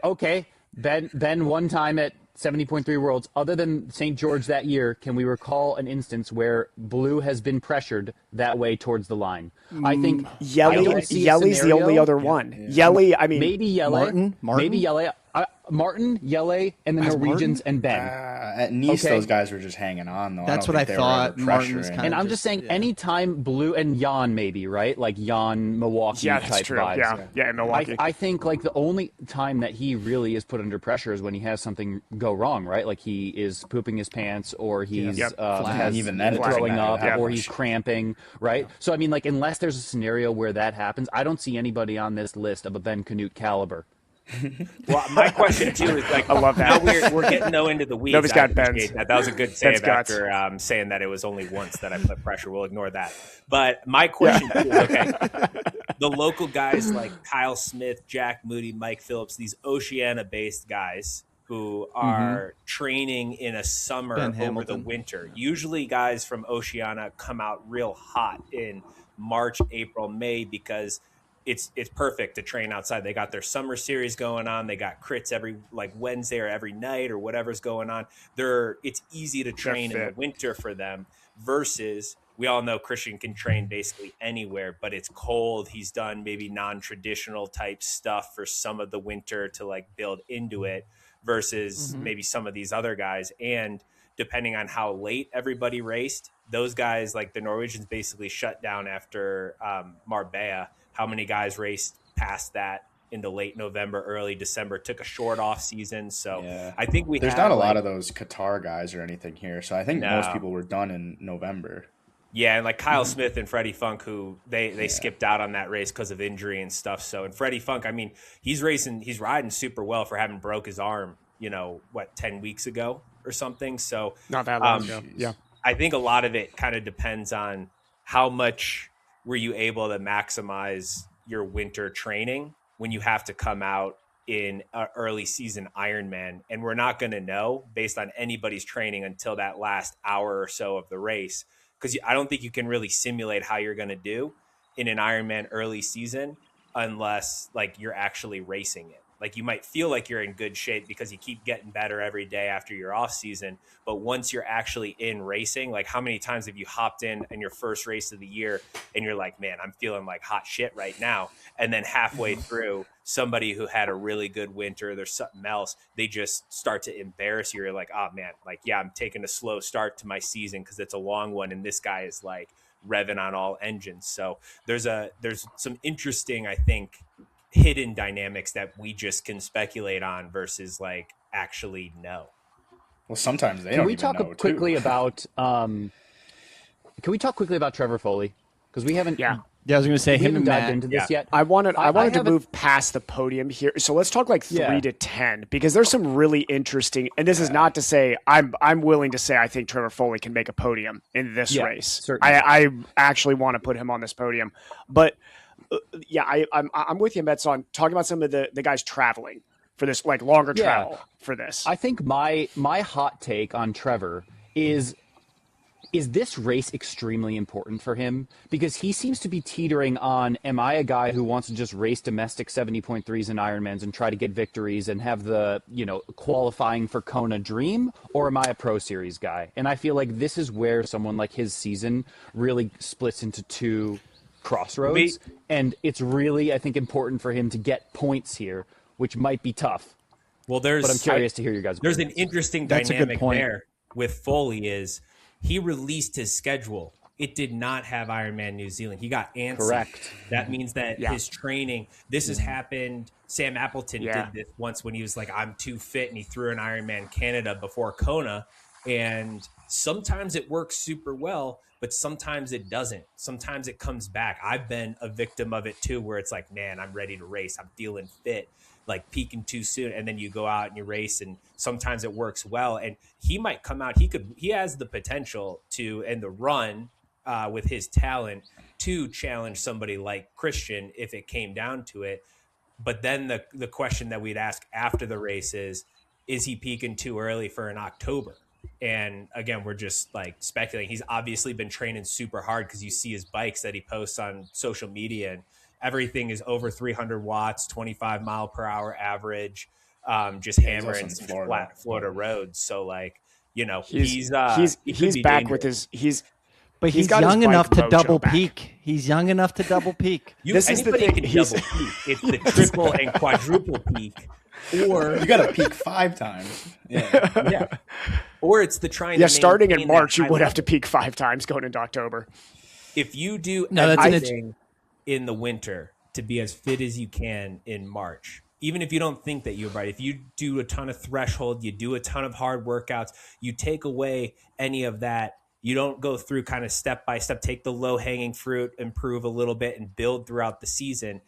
[SPEAKER 4] Okay. Ben, one time at 70.3 Worlds, other than St. George that year, can we recall an instance where Blue has been pressured that way towards the line? I think
[SPEAKER 3] Yelly's the only other one. Yelly, I mean,
[SPEAKER 4] maybe Yelle,
[SPEAKER 1] Martin?
[SPEAKER 4] maybe Yelle. Martin, Yelle, and the Norwegians and Ben.
[SPEAKER 5] At Nice, those guys were just hanging on, though.
[SPEAKER 1] That's what I thought. Martin was kind of.
[SPEAKER 4] And I'm just saying, anytime Blue and Jan, maybe, right? Like Jan, Milwaukee type vibes.
[SPEAKER 3] Yeah, in Milwaukee.
[SPEAKER 4] I think like the only time that he really is put under pressure is when he has something go wrong, right? Like he is pooping his pants, or he's has
[SPEAKER 5] even then
[SPEAKER 4] throwing up, or he's cramping, right? So I mean, like unless there's a scenario where that happens, I don't see anybody on this list of a Ben Canute caliber.
[SPEAKER 2] Well, my question too is like,
[SPEAKER 3] I love that.
[SPEAKER 2] Now we're getting into the weeds.
[SPEAKER 3] Nobody's got
[SPEAKER 2] Ben's. That was a good save after saying that it was only once that I put pressure. We'll ignore that. But my question too is, okay, the local guys like Kyle Smith, Jack Moody, Mike Phillips, these Oceania-based guys who are training in a summer over the winter. Usually guys from Oceania come out real hot in March, April, May because it's perfect to train outside. They got their summer series going on. They got crits every like Wednesday or every night or whatever's going on. It's easy to train in the winter for them versus we all know Christian can train basically anywhere, but it's cold. He's done maybe non-traditional type stuff for some of the winter to like build into it versus maybe some of these other guys. And depending on how late everybody raced, those guys like the Norwegians basically shut down after Marbella. How many guys raced past that into late November, early December, took a short off season. So I think
[SPEAKER 5] there's not a lot of those Qatar guys or anything here. So I think most people were done in November.
[SPEAKER 2] Yeah, and like Kyle Smith and Freddie Funk, who they skipped out on that race because of injury and stuff. So, and Freddie Funk, I mean, he's riding super well for having broke his arm, 10 weeks ago or something. So
[SPEAKER 3] Not that long ago. Yeah.
[SPEAKER 2] I think a lot of it kind of depends on how much were you able to maximize your winter training when you have to come out in an early season Ironman. And we're not going to know based on anybody's training until that last hour or so of the race, because I don't think you can really simulate how you're going to do in an Ironman early season unless like you're actually racing it. Like you might feel like you're in good shape because you keep getting better every day after your off season. But once you're actually in racing, like how many times have you hopped in your first race of the year and you're like, man, I'm feeling like hot shit right now. And then halfway through, somebody who had a really good winter, there's something else, they just start to embarrass you. You're like, oh man, like, yeah, I'm taking a slow start to my season because it's a long one. And this guy is like revving on all engines. So there's some interesting, I think, hidden dynamics that we just can speculate on versus like actually know.
[SPEAKER 5] Well, sometimes they
[SPEAKER 4] Can
[SPEAKER 5] don't
[SPEAKER 4] we
[SPEAKER 5] even
[SPEAKER 4] talk
[SPEAKER 5] know
[SPEAKER 4] quickly
[SPEAKER 5] too.
[SPEAKER 4] about Can we talk quickly about Trevor Foley? Because we haven't
[SPEAKER 3] Yeah.
[SPEAKER 1] Yeah, I was going to say
[SPEAKER 4] we
[SPEAKER 1] him
[SPEAKER 4] haven't
[SPEAKER 1] and
[SPEAKER 4] dived
[SPEAKER 1] Matt.
[SPEAKER 4] into this yet.
[SPEAKER 3] I wanted to
[SPEAKER 4] haven't-
[SPEAKER 3] move past the podium here. So let's talk like 3 to 10, because there's some really interesting, and this is not to say I'm willing to say I think Trevor Foley can make a podium in this race.
[SPEAKER 4] Certainly.
[SPEAKER 3] I actually want to put him on this podium. But I'm with you, Mets, on talking about some of the guys traveling for this, like longer travel for this.
[SPEAKER 4] I think my hot take on Trevor is this race extremely important for him? Because he seems to be teetering on, am I a guy who wants to just race domestic 70.3s and Ironmans and try to get victories and have the, qualifying for Kona dream? Or am I a Pro Series guy? And I feel like this is where someone like his season really splits into two crossroads. And it's really, I think, important for him to get points here, which might be tough.
[SPEAKER 2] Well,
[SPEAKER 4] But I'm curious to hear your guys'
[SPEAKER 2] There's an
[SPEAKER 4] opinions.
[SPEAKER 2] interesting
[SPEAKER 1] That's a good
[SPEAKER 2] dynamic
[SPEAKER 1] point.
[SPEAKER 2] there with Foley is he released his schedule. It did not have Ironman New Zealand. He got antsy.
[SPEAKER 4] Correct.
[SPEAKER 2] That means that his training, this has happened. Sam Appleton did this once when he was like, I'm too fit, and he threw an Ironman Canada before Kona. And sometimes it works super well, but sometimes it doesn't. Sometimes it comes back. I've been a victim of it too, where it's like, man, I'm ready to race. I'm feeling fit, like peaking too soon. And then you go out and you race, and sometimes it works well. And he might come out. He has the potential to, and the run with his talent to challenge somebody like Christian if it came down to it. But then the question that we'd ask after the race is he peaking too early for an October? And again, we're just like speculating. He's obviously been training super hard because you see his bikes that he posts on social media, and everything is over 300 watts, 25 mile per hour average, just hammering
[SPEAKER 5] in
[SPEAKER 2] some
[SPEAKER 5] Florida.
[SPEAKER 2] flat Florida roads. So like,
[SPEAKER 3] he's
[SPEAKER 2] he could be
[SPEAKER 3] back
[SPEAKER 2] dangerous.
[SPEAKER 3] with his
[SPEAKER 1] But he's
[SPEAKER 3] got his
[SPEAKER 1] young
[SPEAKER 3] bike
[SPEAKER 1] enough to
[SPEAKER 3] mojo
[SPEAKER 1] double
[SPEAKER 3] back.
[SPEAKER 1] peak. He's young enough to double peak.
[SPEAKER 3] This is the
[SPEAKER 2] Anybody
[SPEAKER 3] thing,
[SPEAKER 2] can
[SPEAKER 3] he's-
[SPEAKER 2] double peak. It's the triple and quadruple peak, or
[SPEAKER 5] You got to peak 5 times. Yeah.
[SPEAKER 2] or it's the trying.
[SPEAKER 3] Yeah,
[SPEAKER 2] to
[SPEAKER 3] starting in
[SPEAKER 2] maintain that
[SPEAKER 3] March, you
[SPEAKER 2] high
[SPEAKER 3] would have to
[SPEAKER 2] level.
[SPEAKER 3] peak 5 times going into October.
[SPEAKER 2] If you do
[SPEAKER 1] No, that's an
[SPEAKER 2] everything in the winter to be as fit as you can in March, even if you don't think that you're right, if you do a ton of threshold, you do a ton of hard workouts, you take away any of that, you don't go through kind of step by step, take the low hanging fruit, improve a little bit and build throughout the season,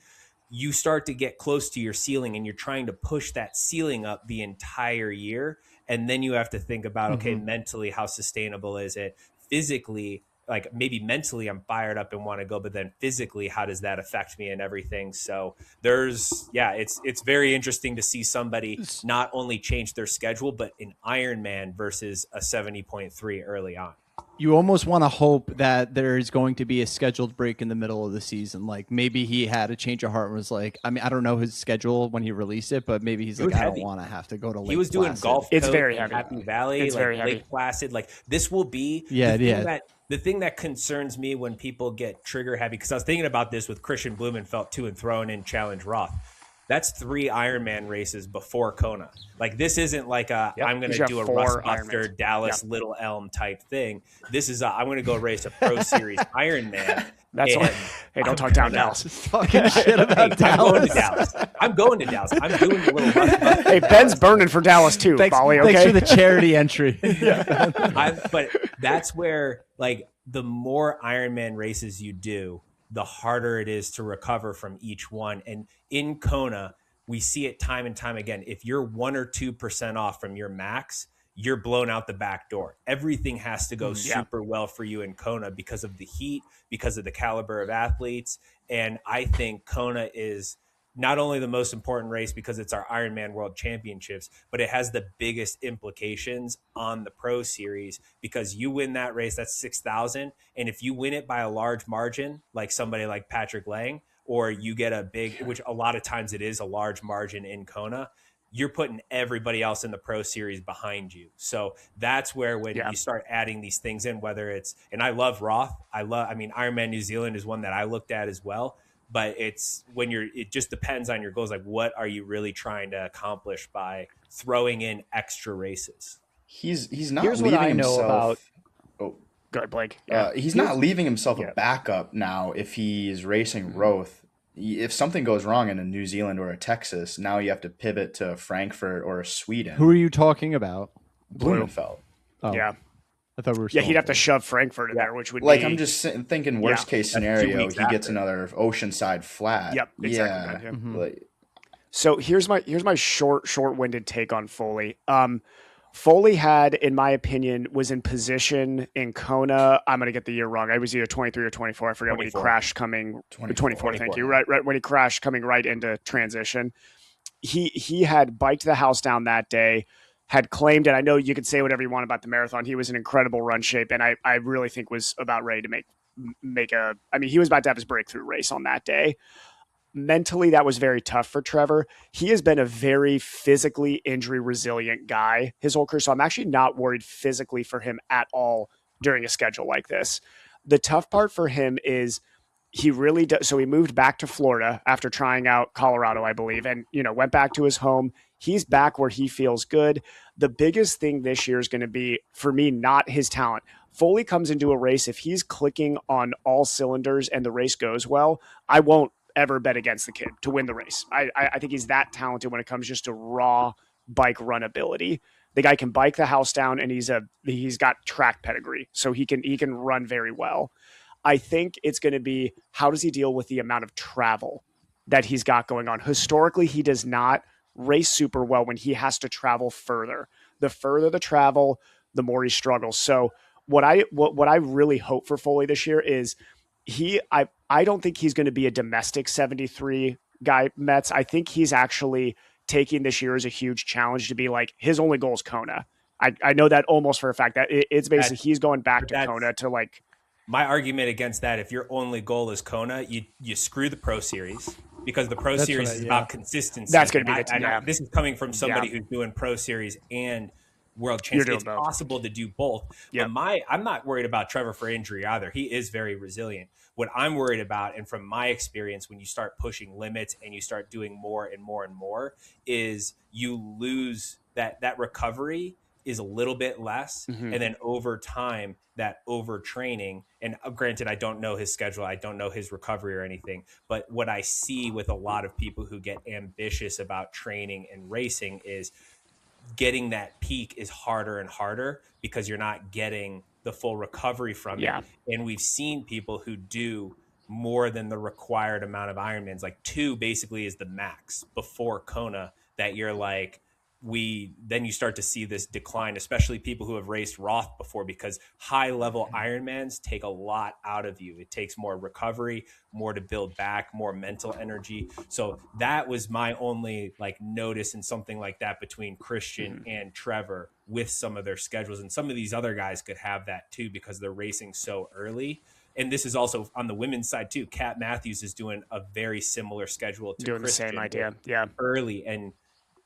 [SPEAKER 2] you start to get close to your ceiling, and you're trying to push that ceiling up the entire year. And then you have to think about, okay, mentally, how sustainable is it? Physically, like maybe mentally I'm fired up and want to go, but then physically, how does that affect me and everything? So it's very interesting to see somebody not only change their schedule, but an Ironman versus a 70.3 early on.
[SPEAKER 1] You almost want to hope that there is going to be a scheduled break in the middle of the season. Like maybe he had a change of heart and was like, I mean, I don't know his schedule when he released it, but maybe he's like, I don't want to have to go to Lake
[SPEAKER 2] He was doing
[SPEAKER 1] Placid.
[SPEAKER 2] golf.
[SPEAKER 3] It's
[SPEAKER 2] coach
[SPEAKER 3] very
[SPEAKER 2] in
[SPEAKER 3] heavy.
[SPEAKER 2] Happy Valley,
[SPEAKER 3] It's
[SPEAKER 2] like
[SPEAKER 3] very heavy.
[SPEAKER 2] Lake Placid. Like this will be the thing that concerns me when people get trigger happy. Because I was thinking about this with Christian Blumenfeld too, and throwing in Challenge Roth. That's 3 Ironman races before Kona. Like this isn't like I'm going
[SPEAKER 3] He's
[SPEAKER 2] to
[SPEAKER 3] got
[SPEAKER 2] do a
[SPEAKER 3] 4
[SPEAKER 2] Russ
[SPEAKER 3] Ironmans.
[SPEAKER 2] Buster Dallas Little Elm type thing. This is I'm going to go race a Pro Series Ironman.
[SPEAKER 3] That's
[SPEAKER 2] And
[SPEAKER 3] all. Hey, don't talk down Dallas.
[SPEAKER 1] Talking shit about
[SPEAKER 2] I'm going to
[SPEAKER 1] Dallas.
[SPEAKER 2] Dallas. I'm going to Dallas. I'm doing a little Russ Buster.
[SPEAKER 3] Hey, Ben's burning for Dallas too,
[SPEAKER 1] Thanks,
[SPEAKER 3] Bolly,
[SPEAKER 1] thanks
[SPEAKER 3] okay?
[SPEAKER 1] for the charity entry.
[SPEAKER 2] But that's where like the more Ironman races you do, the harder it is to recover from each one. And in Kona, we see it time and time again. If you're 1 or 2% off from your max, you're blown out the back door. Everything has to go super well for you in Kona because of the heat, because of the caliber of athletes. And I think Kona is not only the most important race because it's our Ironman World Championships, but it has the biggest implications on the Pro Series because you win that race, that's 6,000. And if you win it by a large margin, like somebody like Patrick Lang, or you get a big, which a lot of times it is a large margin in Kona, you're putting everybody else in the Pro Series behind you. So that's where when you start adding these things in, whether it's, and I love Roth, I mean, Ironman New Zealand is one that I looked at as well. But it's when it just depends on your goals. Like, what are you really trying to accomplish by throwing in extra races?
[SPEAKER 5] He's not
[SPEAKER 4] Here's what
[SPEAKER 5] leaving
[SPEAKER 4] I know
[SPEAKER 5] himself.
[SPEAKER 4] about.
[SPEAKER 5] Oh,
[SPEAKER 3] Go ahead, Blake.
[SPEAKER 5] he's not leaving himself a backup now if he's racing Roth. If something goes wrong in a New Zealand or a Texas, now you have to pivot to Frankfurt or Sweden.
[SPEAKER 1] Who are you talking about?
[SPEAKER 5] Blumenfeld.
[SPEAKER 1] Oh.
[SPEAKER 3] Yeah.
[SPEAKER 1] I thought we were.
[SPEAKER 3] Yeah, he'd have to shove Frankfurt in there, which would
[SPEAKER 5] like
[SPEAKER 3] be,
[SPEAKER 5] I'm just thinking worst case scenario, he gets another Oceanside flat.
[SPEAKER 3] Yep, exactly.
[SPEAKER 5] Yeah. Like,
[SPEAKER 3] so here's my short-winded take on Foley. Foley had, in my opinion, was in position in Kona. I'm going to get the year wrong. I was either 23 or 24. I forget
[SPEAKER 2] 24.
[SPEAKER 3] when he crashed coming 24. Thank you.
[SPEAKER 2] Yeah.
[SPEAKER 3] Right when he crashed coming right into transition. He had biked the house down that day, had claimed, and I know you could say whatever you want about the marathon. He was in incredible run shape, and I really think was about ready to make a. I mean, he was about to have his breakthrough race on that day. Mentally, that was very tough for Trevor. He has been a very physically injury resilient guy his whole career, so I'm actually not worried physically for him at all during a schedule like this. The tough part for him is he really does. So he moved back to Florida after trying out Colorado, I believe, and went back to his home. He's back where he feels good. The biggest thing this year is going to be, for me, not his talent. Foley comes into a race, if he's clicking on all cylinders and the race goes well, I won't ever bet against the kid to win the race. I think he's that talented when it comes just to raw bike run ability. The guy can bike the house down, and he's got track pedigree, so he can run very well. I think it's going to be, how does he deal with the amount of travel that he's got going on? Historically, he does not race super well when he has to travel further. The further the travel, the more he struggles. So what I really hope for Foley this year is I don't think he's going to be a domestic 73 guy, Mets. I think he's actually taking this year as a huge challenge to be like, his only goal is Kona. I know that almost for a fact that it's basically he's going back to Kona to like.
[SPEAKER 2] My argument against that, if your only goal is Kona, you screw the Pro Series because the Pro Series is about consistency.
[SPEAKER 3] That's going to be the
[SPEAKER 2] this is coming from somebody who's doing Pro Series and World Champs. It's possible to do both. But I'm not worried about Trevor for injury either. He is very resilient. What I'm worried about, and from my experience, when you start pushing limits and you start doing more and more and more, is you lose that recovery is a little bit less. And then over time, that overtraining, and granted, I don't know his schedule, I don't know his recovery or anything, but what I see with a lot of people who get ambitious about training and racing is getting that peak is harder and harder because you're not getting the full recovery from it. And we've seen people who do more than the required amount of Ironmans, like 2 basically is the max before Kona, that you're like, then you start to see this decline, especially people who have raced Roth before, because high level Ironmans take a lot out of you. It takes more recovery, more to build back, more mental energy. So that was my only like notice in something like that between Christian and Trevor with some of their schedules. And some of these other guys could have that too, because they're racing so early. And this is also on the women's side too. Kat Matthews is doing a very similar schedule to
[SPEAKER 3] doing
[SPEAKER 2] Christian,
[SPEAKER 3] the same idea.
[SPEAKER 2] Early. And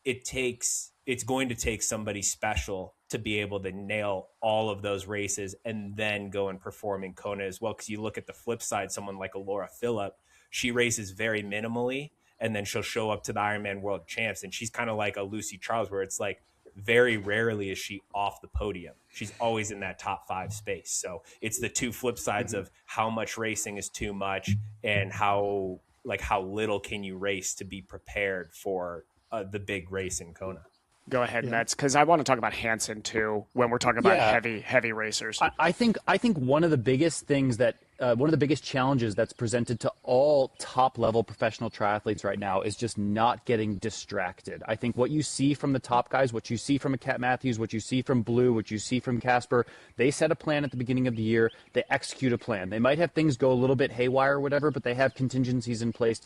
[SPEAKER 2] it's going to take somebody special to be able to nail all of those races and then go and perform in Kona as well. Because you look at the flip side, someone like a Laura Phillip, she races very minimally, and then she'll show up to the Ironman World Champs, and she's kind of like a Lucy Charles, where it's like very rarely is she off the podium. She's always in that top 5 space. So it's the two flip sides of how much racing is too much and how little can you race to be prepared for the big race in Kona.
[SPEAKER 3] Go ahead, Mets, because I want to talk about Hansen too when we're talking about heavy racers.
[SPEAKER 4] I think one of the biggest things that one of the biggest challenges that's presented to all top level professional triathletes right now is just not getting distracted. I think what you see from the top guys, what you see from a Cat Matthews, what you see from Blue, what you see from Casper, they set a plan at the beginning of the year. They execute a plan. They might have things go a little bit haywire or whatever, but they have contingencies in place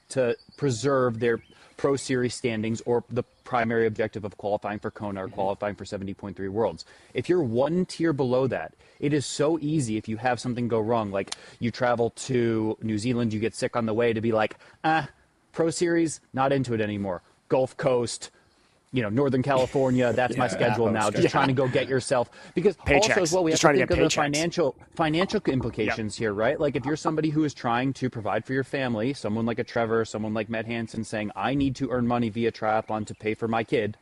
[SPEAKER 4] to preserve their Pro Series standings or the primary objective of qualifying for Kona or qualifying for 70.3 Worlds. If you're one tier below that, it is so easy if you have something go wrong, like you travel to New Zealand, you get sick on the way, to be like, Pro Series, not into it anymore. Gulf Coast, Northern California, that's my schedule now. Just trying to go get yourself, because
[SPEAKER 3] paychecks.
[SPEAKER 4] Also as well, we have
[SPEAKER 3] Just
[SPEAKER 4] to
[SPEAKER 3] trying
[SPEAKER 4] think
[SPEAKER 3] to
[SPEAKER 4] of
[SPEAKER 3] get
[SPEAKER 4] the financial implications here, right? Like if you're somebody who is trying to provide for your family, someone like a Trevor, someone like Matt Hansen saying, I need to earn money via triathlon to pay for my kid,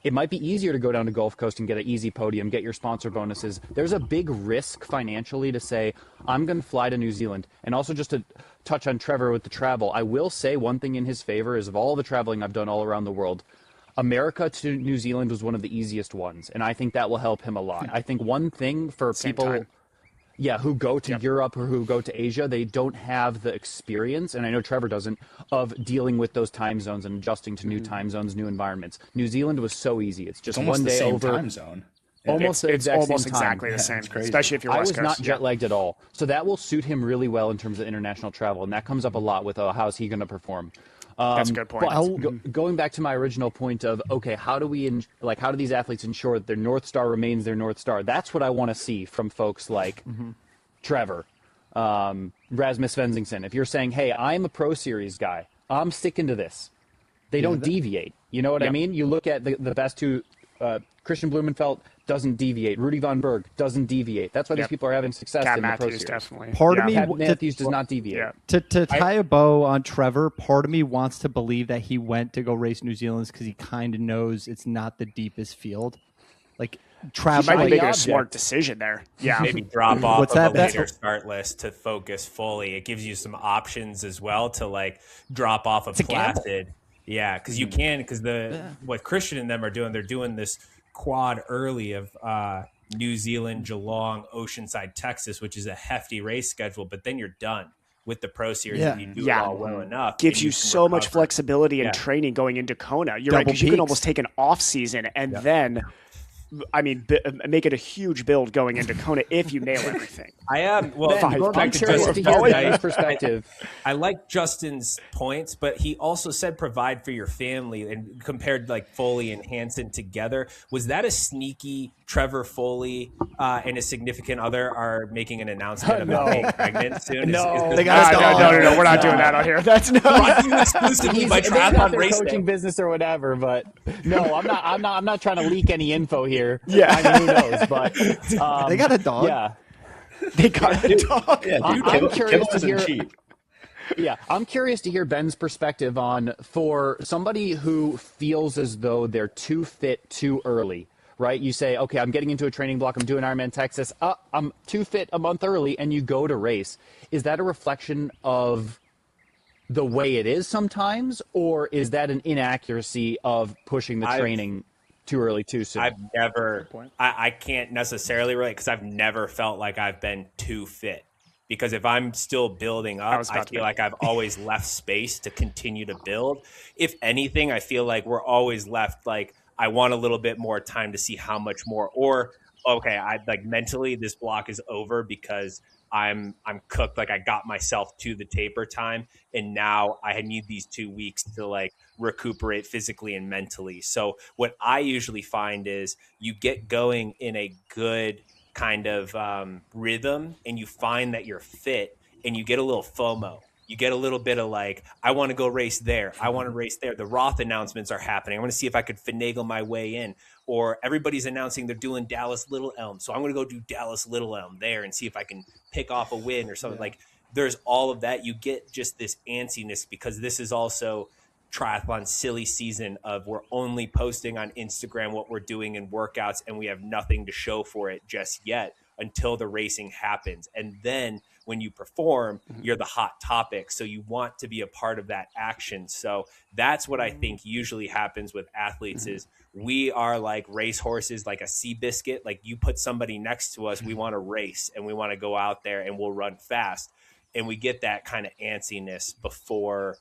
[SPEAKER 4] it might be easier to go down to Gulf Coast and get an easy podium, get your sponsor bonuses. There's a big risk financially to say, I'm going to fly to New Zealand. And also just to touch on Trevor with the travel, I will say one thing in his favor is of all the traveling I've done all around the world, America to New Zealand was one of the easiest ones. And I think that will help him a lot. I think one thing for people who go to Europe or who go to Asia, they don't have the experience, and I know Trevor doesn't, of dealing with those time zones and adjusting to new time zones, new environments. New Zealand was so easy. It's just
[SPEAKER 5] almost
[SPEAKER 4] one
[SPEAKER 5] the
[SPEAKER 4] day
[SPEAKER 5] same
[SPEAKER 4] over.
[SPEAKER 5] time zone.
[SPEAKER 4] Almost the
[SPEAKER 3] It's
[SPEAKER 4] exact
[SPEAKER 3] almost
[SPEAKER 4] same time.
[SPEAKER 3] exactly the same,
[SPEAKER 5] it's crazy.
[SPEAKER 3] especially if you're
[SPEAKER 4] I
[SPEAKER 3] West
[SPEAKER 4] was
[SPEAKER 3] Coast.
[SPEAKER 4] not jet lagged at all, so that will suit him really well in terms of international travel, and that comes up a lot with how's he going to perform.
[SPEAKER 3] That's a good point.
[SPEAKER 4] But going back to my original point of, okay, how do these athletes ensure that their North Star remains their North Star? That's what I want to see from folks like Trevor, Rasmus Svensson. If you're saying, hey, I'm a Pro Series guy, I'm sticking to this. They don't deviate. You know what I mean? You look at the best two, Christian Blumenfeld doesn't deviate. Rudy Von Berg doesn't deviate. That's why these people are having success
[SPEAKER 3] Cat
[SPEAKER 4] in the Pro
[SPEAKER 3] Matthews
[SPEAKER 4] Series.
[SPEAKER 3] definitely.
[SPEAKER 1] Part of me
[SPEAKER 4] Cat Matthews does not deviate.
[SPEAKER 3] Yeah.
[SPEAKER 1] To tie a bow on Trevor, part of me wants to believe that he went to go race New Zealand because he kind of knows it's not the deepest field. Like
[SPEAKER 3] He
[SPEAKER 1] travel,
[SPEAKER 3] might make a
[SPEAKER 4] object.
[SPEAKER 3] smart decision there. Yeah.
[SPEAKER 2] Maybe drop off
[SPEAKER 1] What's
[SPEAKER 2] of
[SPEAKER 1] that?
[SPEAKER 2] a
[SPEAKER 1] That's-
[SPEAKER 2] later start list to focus fully. It gives you some options as well to like drop off of Placid. Yeah, because you can, because what Christian and them are doing, they're doing this quad early of New Zealand, Geelong, Oceanside, Texas, which is a hefty race schedule, but then you're done with the Pro Series if you do it all well enough.
[SPEAKER 3] Gives
[SPEAKER 2] and
[SPEAKER 3] you
[SPEAKER 2] can
[SPEAKER 3] so much
[SPEAKER 2] recover.
[SPEAKER 3] flexibility in training going into Kona. You're right,
[SPEAKER 1] Double
[SPEAKER 3] because you can
[SPEAKER 1] peaks.
[SPEAKER 3] almost take an off season and then, make it a huge build going into Kona if you nail everything.
[SPEAKER 2] I am. Well,
[SPEAKER 3] Ben,
[SPEAKER 2] going
[SPEAKER 4] I'm
[SPEAKER 2] back to
[SPEAKER 4] curious
[SPEAKER 2] Justin's
[SPEAKER 4] to hear
[SPEAKER 2] point,
[SPEAKER 4] Ben's perspective.
[SPEAKER 2] I like Justin's points, but he also said provide for your family and compared like Foley and Hansen together. Was that a sneaky Trevor Foley and his significant other are making an announcement about being pregnant soon?
[SPEAKER 4] No.
[SPEAKER 1] They got a dog.
[SPEAKER 3] No, we're not doing that on here. That's
[SPEAKER 2] brought to you exclusively by
[SPEAKER 4] They got
[SPEAKER 2] Triathlon
[SPEAKER 4] their
[SPEAKER 2] Raceday.
[SPEAKER 4] coaching business or whatever, but no, I'm not trying to leak any info here.
[SPEAKER 3] Yeah.
[SPEAKER 4] I mean, who knows? But
[SPEAKER 1] they got a dog.
[SPEAKER 4] yeah.
[SPEAKER 3] They got a dog.
[SPEAKER 5] Yeah, dude,
[SPEAKER 4] I'm
[SPEAKER 5] Kibble
[SPEAKER 4] curious to
[SPEAKER 5] isn't
[SPEAKER 4] hear-
[SPEAKER 5] cheap.
[SPEAKER 4] Yeah, I'm curious to hear Ben's perspective on, for somebody who feels as though they're too fit too early, right? You say, okay, I'm getting into a training block, I'm doing Ironman Texas, I'm too fit a month early, and you go to race. Is that a reflection of the way it is sometimes, or is that an inaccuracy of pushing the training too early too soon?
[SPEAKER 2] I've never, I can't necessarily relate because I've never felt like I've been too fit. Because if I'm still building up, I feel like I've always left space to continue to build. If anything, I feel like we're always left like, I want a little bit more time to see how much more, or okay, I like mentally this block is over because I'm cooked. Like I got myself to the taper time, and now I need these 2 weeks to like recuperate physically and mentally. So what I usually find is you get going in a good kind of rhythm, and you find that you're fit, and you get a little FOMO. You get a little bit of like, I want to go race there. I want to race there. The Roth announcements are happening. I want to see if I could finagle my way in. Or everybody's announcing they're doing Dallas Little Elm. So I'm going to go do Dallas Little Elm there and see if I can pick off a win or something. Like there's all of that. You get just this antsiness because this is also triathlon silly season of we're only posting on Instagram what we're doing in workouts, and we have nothing to show for it just yet until the racing happens. And then when you perform, you're the hot topic. So you want to be a part of that action. So that's what I think usually happens with athletes is we are like race horses, like a Seabiscuit. Like you put somebody next to us, we want to race and we want to go out there and we'll run fast. And we get that kind of antsiness before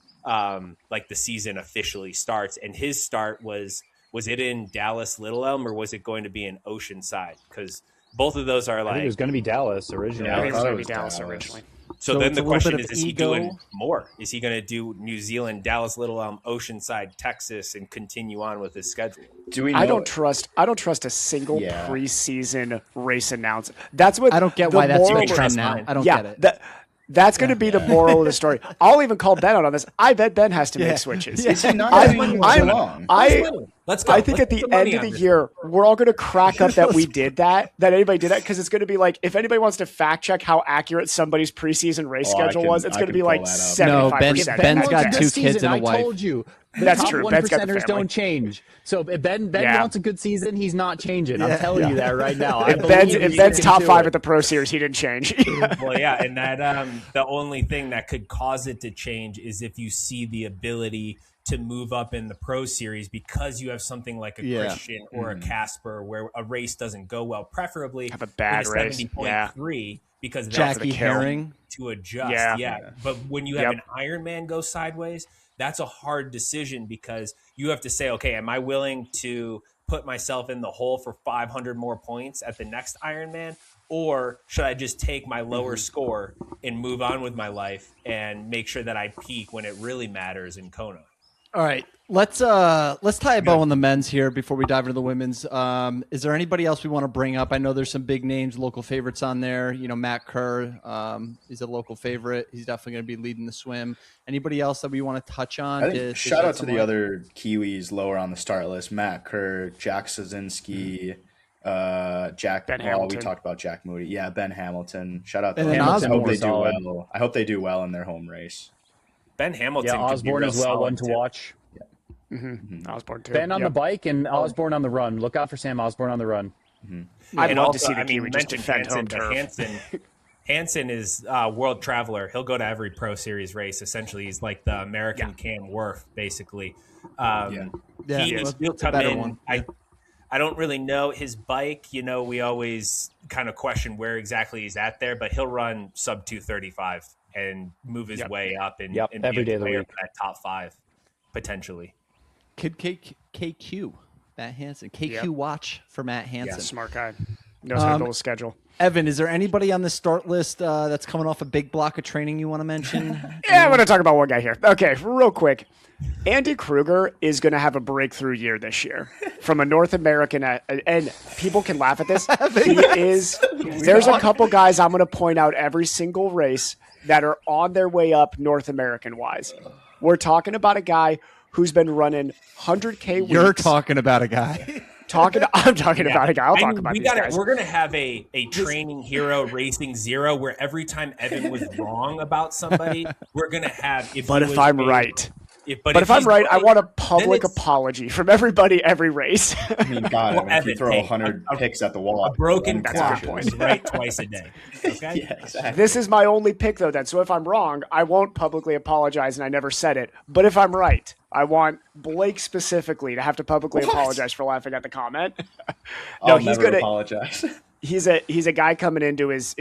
[SPEAKER 2] like the season officially starts. And his start was it in Dallas Little Elm or was it going to be in Oceanside? Because both of those are
[SPEAKER 4] I think
[SPEAKER 2] like
[SPEAKER 4] it was going to be Dallas originally.
[SPEAKER 3] I think it was
[SPEAKER 5] thought
[SPEAKER 3] going
[SPEAKER 5] it
[SPEAKER 3] to be
[SPEAKER 5] was
[SPEAKER 3] Dallas
[SPEAKER 5] Dallas.
[SPEAKER 3] originally.
[SPEAKER 2] So
[SPEAKER 1] So
[SPEAKER 2] then
[SPEAKER 1] it's
[SPEAKER 2] the
[SPEAKER 1] a little
[SPEAKER 2] question
[SPEAKER 1] bit of
[SPEAKER 2] is he
[SPEAKER 1] ego.
[SPEAKER 2] doing more? Is he going to do New Zealand, Dallas Little Elm, Oceanside, Texas, and continue on with his schedule?
[SPEAKER 5] Do we know?
[SPEAKER 3] I don't trust a single
[SPEAKER 5] Yeah.
[SPEAKER 3] preseason race announcer. That's what
[SPEAKER 1] I don't get
[SPEAKER 3] the
[SPEAKER 1] why that's
[SPEAKER 3] moral-
[SPEAKER 1] the trend now.
[SPEAKER 2] mine.
[SPEAKER 1] I don't
[SPEAKER 3] yeah,
[SPEAKER 1] get it.
[SPEAKER 3] that's going to be the moral of the story. I'll even call Ben out on this. I bet Ben has to make switches.
[SPEAKER 5] Is he not
[SPEAKER 3] I-
[SPEAKER 5] doing
[SPEAKER 3] I-
[SPEAKER 5] so long?
[SPEAKER 2] Let's go.
[SPEAKER 3] I think
[SPEAKER 2] Let's
[SPEAKER 3] at the
[SPEAKER 2] put money
[SPEAKER 3] end of
[SPEAKER 2] on
[SPEAKER 3] the
[SPEAKER 2] this.
[SPEAKER 3] year, we're all going to crack up that we did that anybody did that, because it's going to be like, if anybody wants to fact check how accurate somebody's preseason race
[SPEAKER 5] Oh, I
[SPEAKER 3] schedule
[SPEAKER 5] can-
[SPEAKER 3] was, it's
[SPEAKER 5] I
[SPEAKER 3] going to
[SPEAKER 5] can
[SPEAKER 3] be like
[SPEAKER 5] pull that up.
[SPEAKER 3] 75%.
[SPEAKER 1] No, Ben's
[SPEAKER 3] That's
[SPEAKER 1] got
[SPEAKER 3] it.
[SPEAKER 1] two kids and a wife.
[SPEAKER 4] I told you. The
[SPEAKER 3] That's
[SPEAKER 4] top
[SPEAKER 3] true.
[SPEAKER 4] one
[SPEAKER 3] Ben's got the
[SPEAKER 4] percenters
[SPEAKER 3] family.
[SPEAKER 4] don't change. So if Ben
[SPEAKER 3] Yeah.
[SPEAKER 4] wants a good season, he's not changing. I'm telling you that right now. I
[SPEAKER 3] If
[SPEAKER 4] believe
[SPEAKER 3] Ben's
[SPEAKER 4] he
[SPEAKER 3] top
[SPEAKER 4] can do
[SPEAKER 3] 5
[SPEAKER 4] it.
[SPEAKER 3] at the Pro Series, he didn't change.
[SPEAKER 2] Well, yeah, and that the only thing that could cause it to change is if you see the ability to move up in the Pro Series because you have something like a
[SPEAKER 1] Yeah.
[SPEAKER 2] Christian or a Casper where a race doesn't go well, preferably
[SPEAKER 3] Have a bad
[SPEAKER 2] in
[SPEAKER 3] race.
[SPEAKER 2] 70.3 because that's
[SPEAKER 1] Jackie
[SPEAKER 2] the
[SPEAKER 1] Herring.
[SPEAKER 2] to adjust.
[SPEAKER 3] Yeah.
[SPEAKER 2] Yeah. But when you have
[SPEAKER 3] Yep.
[SPEAKER 2] an Ironman go sideways, that's a hard decision because you have to say, okay, am I willing to put myself in the hole for 500 more points at the next Ironman? Or should I just take my lower score and move on with my life and make sure that I peak when it really matters in Kona?
[SPEAKER 1] All right, let's tie a bow on the men's here before we dive into the women's. Is there anybody else we want to bring up? I know there's some big names, local favorites on there. You know, Matt Kerr, is a local favorite. He's definitely going to be leading the swim. Anybody else that we want to touch on?
[SPEAKER 5] I think shout out to the other Kiwis lower on the start list: Matt Kerr, Jack Sosinski, Jack.
[SPEAKER 3] Ben
[SPEAKER 5] We
[SPEAKER 3] Hamilton.
[SPEAKER 5] talked about Jack Moody. Yeah, Ben Hamilton. Shout out to
[SPEAKER 1] And
[SPEAKER 5] them.
[SPEAKER 1] then
[SPEAKER 5] I hope
[SPEAKER 1] Osborne
[SPEAKER 5] they
[SPEAKER 4] was
[SPEAKER 5] do
[SPEAKER 4] solid.
[SPEAKER 5] well. I hope they do well in their home race.
[SPEAKER 2] Ben Hamilton.
[SPEAKER 4] Yeah,
[SPEAKER 2] could be
[SPEAKER 4] Osborne
[SPEAKER 2] real
[SPEAKER 4] as well,
[SPEAKER 2] solid
[SPEAKER 4] one to
[SPEAKER 2] too.
[SPEAKER 4] watch.
[SPEAKER 3] Osborne too.
[SPEAKER 4] Ben on
[SPEAKER 3] Yep.
[SPEAKER 4] the bike and Osborne on the run. Look out for Sam Osborne on the run.
[SPEAKER 3] I'd
[SPEAKER 2] And
[SPEAKER 3] love
[SPEAKER 2] also,
[SPEAKER 3] to see the
[SPEAKER 2] I mean,
[SPEAKER 3] Kiwi
[SPEAKER 2] you
[SPEAKER 3] just
[SPEAKER 2] mentioned
[SPEAKER 3] defend home
[SPEAKER 2] Hansen,
[SPEAKER 3] turf.
[SPEAKER 2] but Hansen is a world traveler. He'll go to every Pro Series race. Essentially, he's like the American Cam Wurf, basically.
[SPEAKER 1] Yeah,
[SPEAKER 2] He'll
[SPEAKER 1] it's a
[SPEAKER 2] come
[SPEAKER 1] better
[SPEAKER 2] in.
[SPEAKER 1] one.
[SPEAKER 2] I don't really know his bike. You know, we always kind of question where exactly he's at there, but he'll run sub 235 and move his way up and,
[SPEAKER 4] Yep,
[SPEAKER 2] and be
[SPEAKER 4] every
[SPEAKER 2] a
[SPEAKER 4] day of the
[SPEAKER 2] player
[SPEAKER 4] week.
[SPEAKER 2] for that top 5 potentially.
[SPEAKER 1] Kid KQ, Matt Hansen. KQ
[SPEAKER 3] Yep.
[SPEAKER 1] watch for Matt Hansen.
[SPEAKER 3] Smart guy. Knows how to build a schedule.
[SPEAKER 1] Evan, is there anybody on the start list that's coming off a big block of training you want to mention?
[SPEAKER 3] Yeah, I'm going to talk about one guy here. Okay, real quick. Andy Kruger is going to have a breakthrough year this year from a North American, and people can laugh at this. He is. There's a couple guys I'm going to point out every single race that are on their way up North American wise. We're talking about a guy who's been running 100K weeks.
[SPEAKER 1] You're talking about a guy.
[SPEAKER 3] I'm talking about a guy. I'll
[SPEAKER 2] I
[SPEAKER 3] talk
[SPEAKER 2] mean,
[SPEAKER 3] about
[SPEAKER 2] we
[SPEAKER 3] these
[SPEAKER 2] gotta-
[SPEAKER 3] guys.
[SPEAKER 2] We're going to have a training hero racing zero where every time Evan was wrong about somebody, we're going to have.
[SPEAKER 3] But if I'm right.
[SPEAKER 2] But
[SPEAKER 3] if I'm
[SPEAKER 2] he's
[SPEAKER 3] right, I want a
[SPEAKER 2] then
[SPEAKER 3] public
[SPEAKER 2] it's
[SPEAKER 3] apology from everybody every race.
[SPEAKER 5] I mean, God,
[SPEAKER 2] Well,
[SPEAKER 5] if you
[SPEAKER 2] Evan,
[SPEAKER 5] throw
[SPEAKER 2] hey,
[SPEAKER 5] 100 picks at the wall,
[SPEAKER 2] a broken
[SPEAKER 3] That's a
[SPEAKER 2] clock
[SPEAKER 3] good point.
[SPEAKER 2] is right twice a day. Okay.
[SPEAKER 5] Yeah, exactly.
[SPEAKER 3] This is my only pick, though, then. So if I'm wrong, I won't publicly apologize, and I never said it. But if I'm right, I want Blake specifically to have to publicly apologize for laughing at the comment.
[SPEAKER 5] I'll never apologize.
[SPEAKER 3] He's a guy coming into his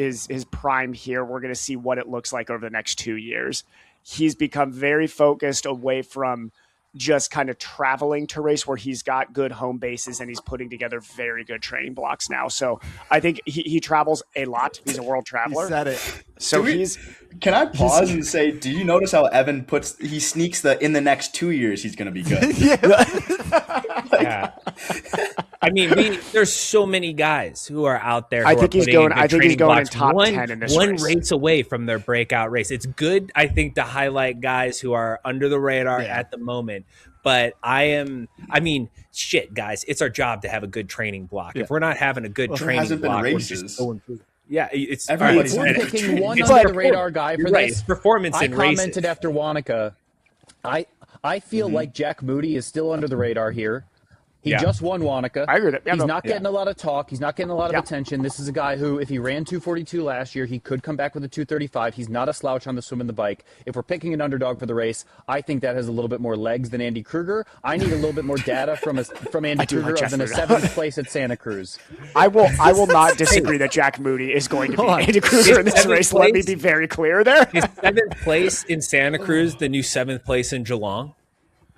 [SPEAKER 3] prime here. We're going to see what it looks like over the next 2 years. He's become very focused away from just kind of traveling to race, where he's got good home bases and he's putting together very good training blocks now. So I think he travels a lot. He's a world traveler.
[SPEAKER 1] He said it.
[SPEAKER 3] So
[SPEAKER 5] Do we-
[SPEAKER 3] he's
[SPEAKER 5] Can I pause and say, do you notice how Evan he sneaks in the next 2 years he's going to be good?
[SPEAKER 2] Yeah. I mean, there's so many guys who are out there.
[SPEAKER 3] I
[SPEAKER 2] who
[SPEAKER 3] think
[SPEAKER 2] are
[SPEAKER 3] he's
[SPEAKER 2] putting in
[SPEAKER 3] going-
[SPEAKER 2] good
[SPEAKER 3] I think he's
[SPEAKER 2] training
[SPEAKER 3] going in
[SPEAKER 2] blocks,
[SPEAKER 3] top
[SPEAKER 2] one,
[SPEAKER 3] 10 in this
[SPEAKER 2] one
[SPEAKER 3] race.
[SPEAKER 2] race away from their breakout race. It's good, I think, to highlight guys who are under the radar at the moment. But shit, guys, it's our job to have a good training block. If we're not having a good
[SPEAKER 5] There
[SPEAKER 2] training
[SPEAKER 5] hasn't been
[SPEAKER 2] block, we're
[SPEAKER 5] races.
[SPEAKER 2] just going through. Yeah, it's
[SPEAKER 5] Everybody's
[SPEAKER 4] We're
[SPEAKER 5] had
[SPEAKER 4] picking one
[SPEAKER 2] It's
[SPEAKER 4] under
[SPEAKER 2] like
[SPEAKER 4] the radar guy for
[SPEAKER 2] right,
[SPEAKER 4] this.
[SPEAKER 2] it's performance
[SPEAKER 4] I
[SPEAKER 2] in races.
[SPEAKER 4] commented after Wanaka. I feel like Jack Moody is still under the radar here. He just won Wanaka.
[SPEAKER 3] I agree with that. Yeah,
[SPEAKER 4] He's not getting a lot of talk. He's not getting a lot of attention. This is a guy who, if he ran 242 last year, he could come back with a 235. He's not a slouch on the swim and the bike. If we're picking an underdog for the race, I think that has a little bit more legs than Andy Kruger. I need a little bit more data from Andy Kruger other than a 7th place at Santa Cruz.
[SPEAKER 3] I will not disagree that Jack Moody is going to be Andy Kruger in this race. Let me be very clear there.
[SPEAKER 2] Is 7th place in Santa Cruz the new 7th place in Geelong?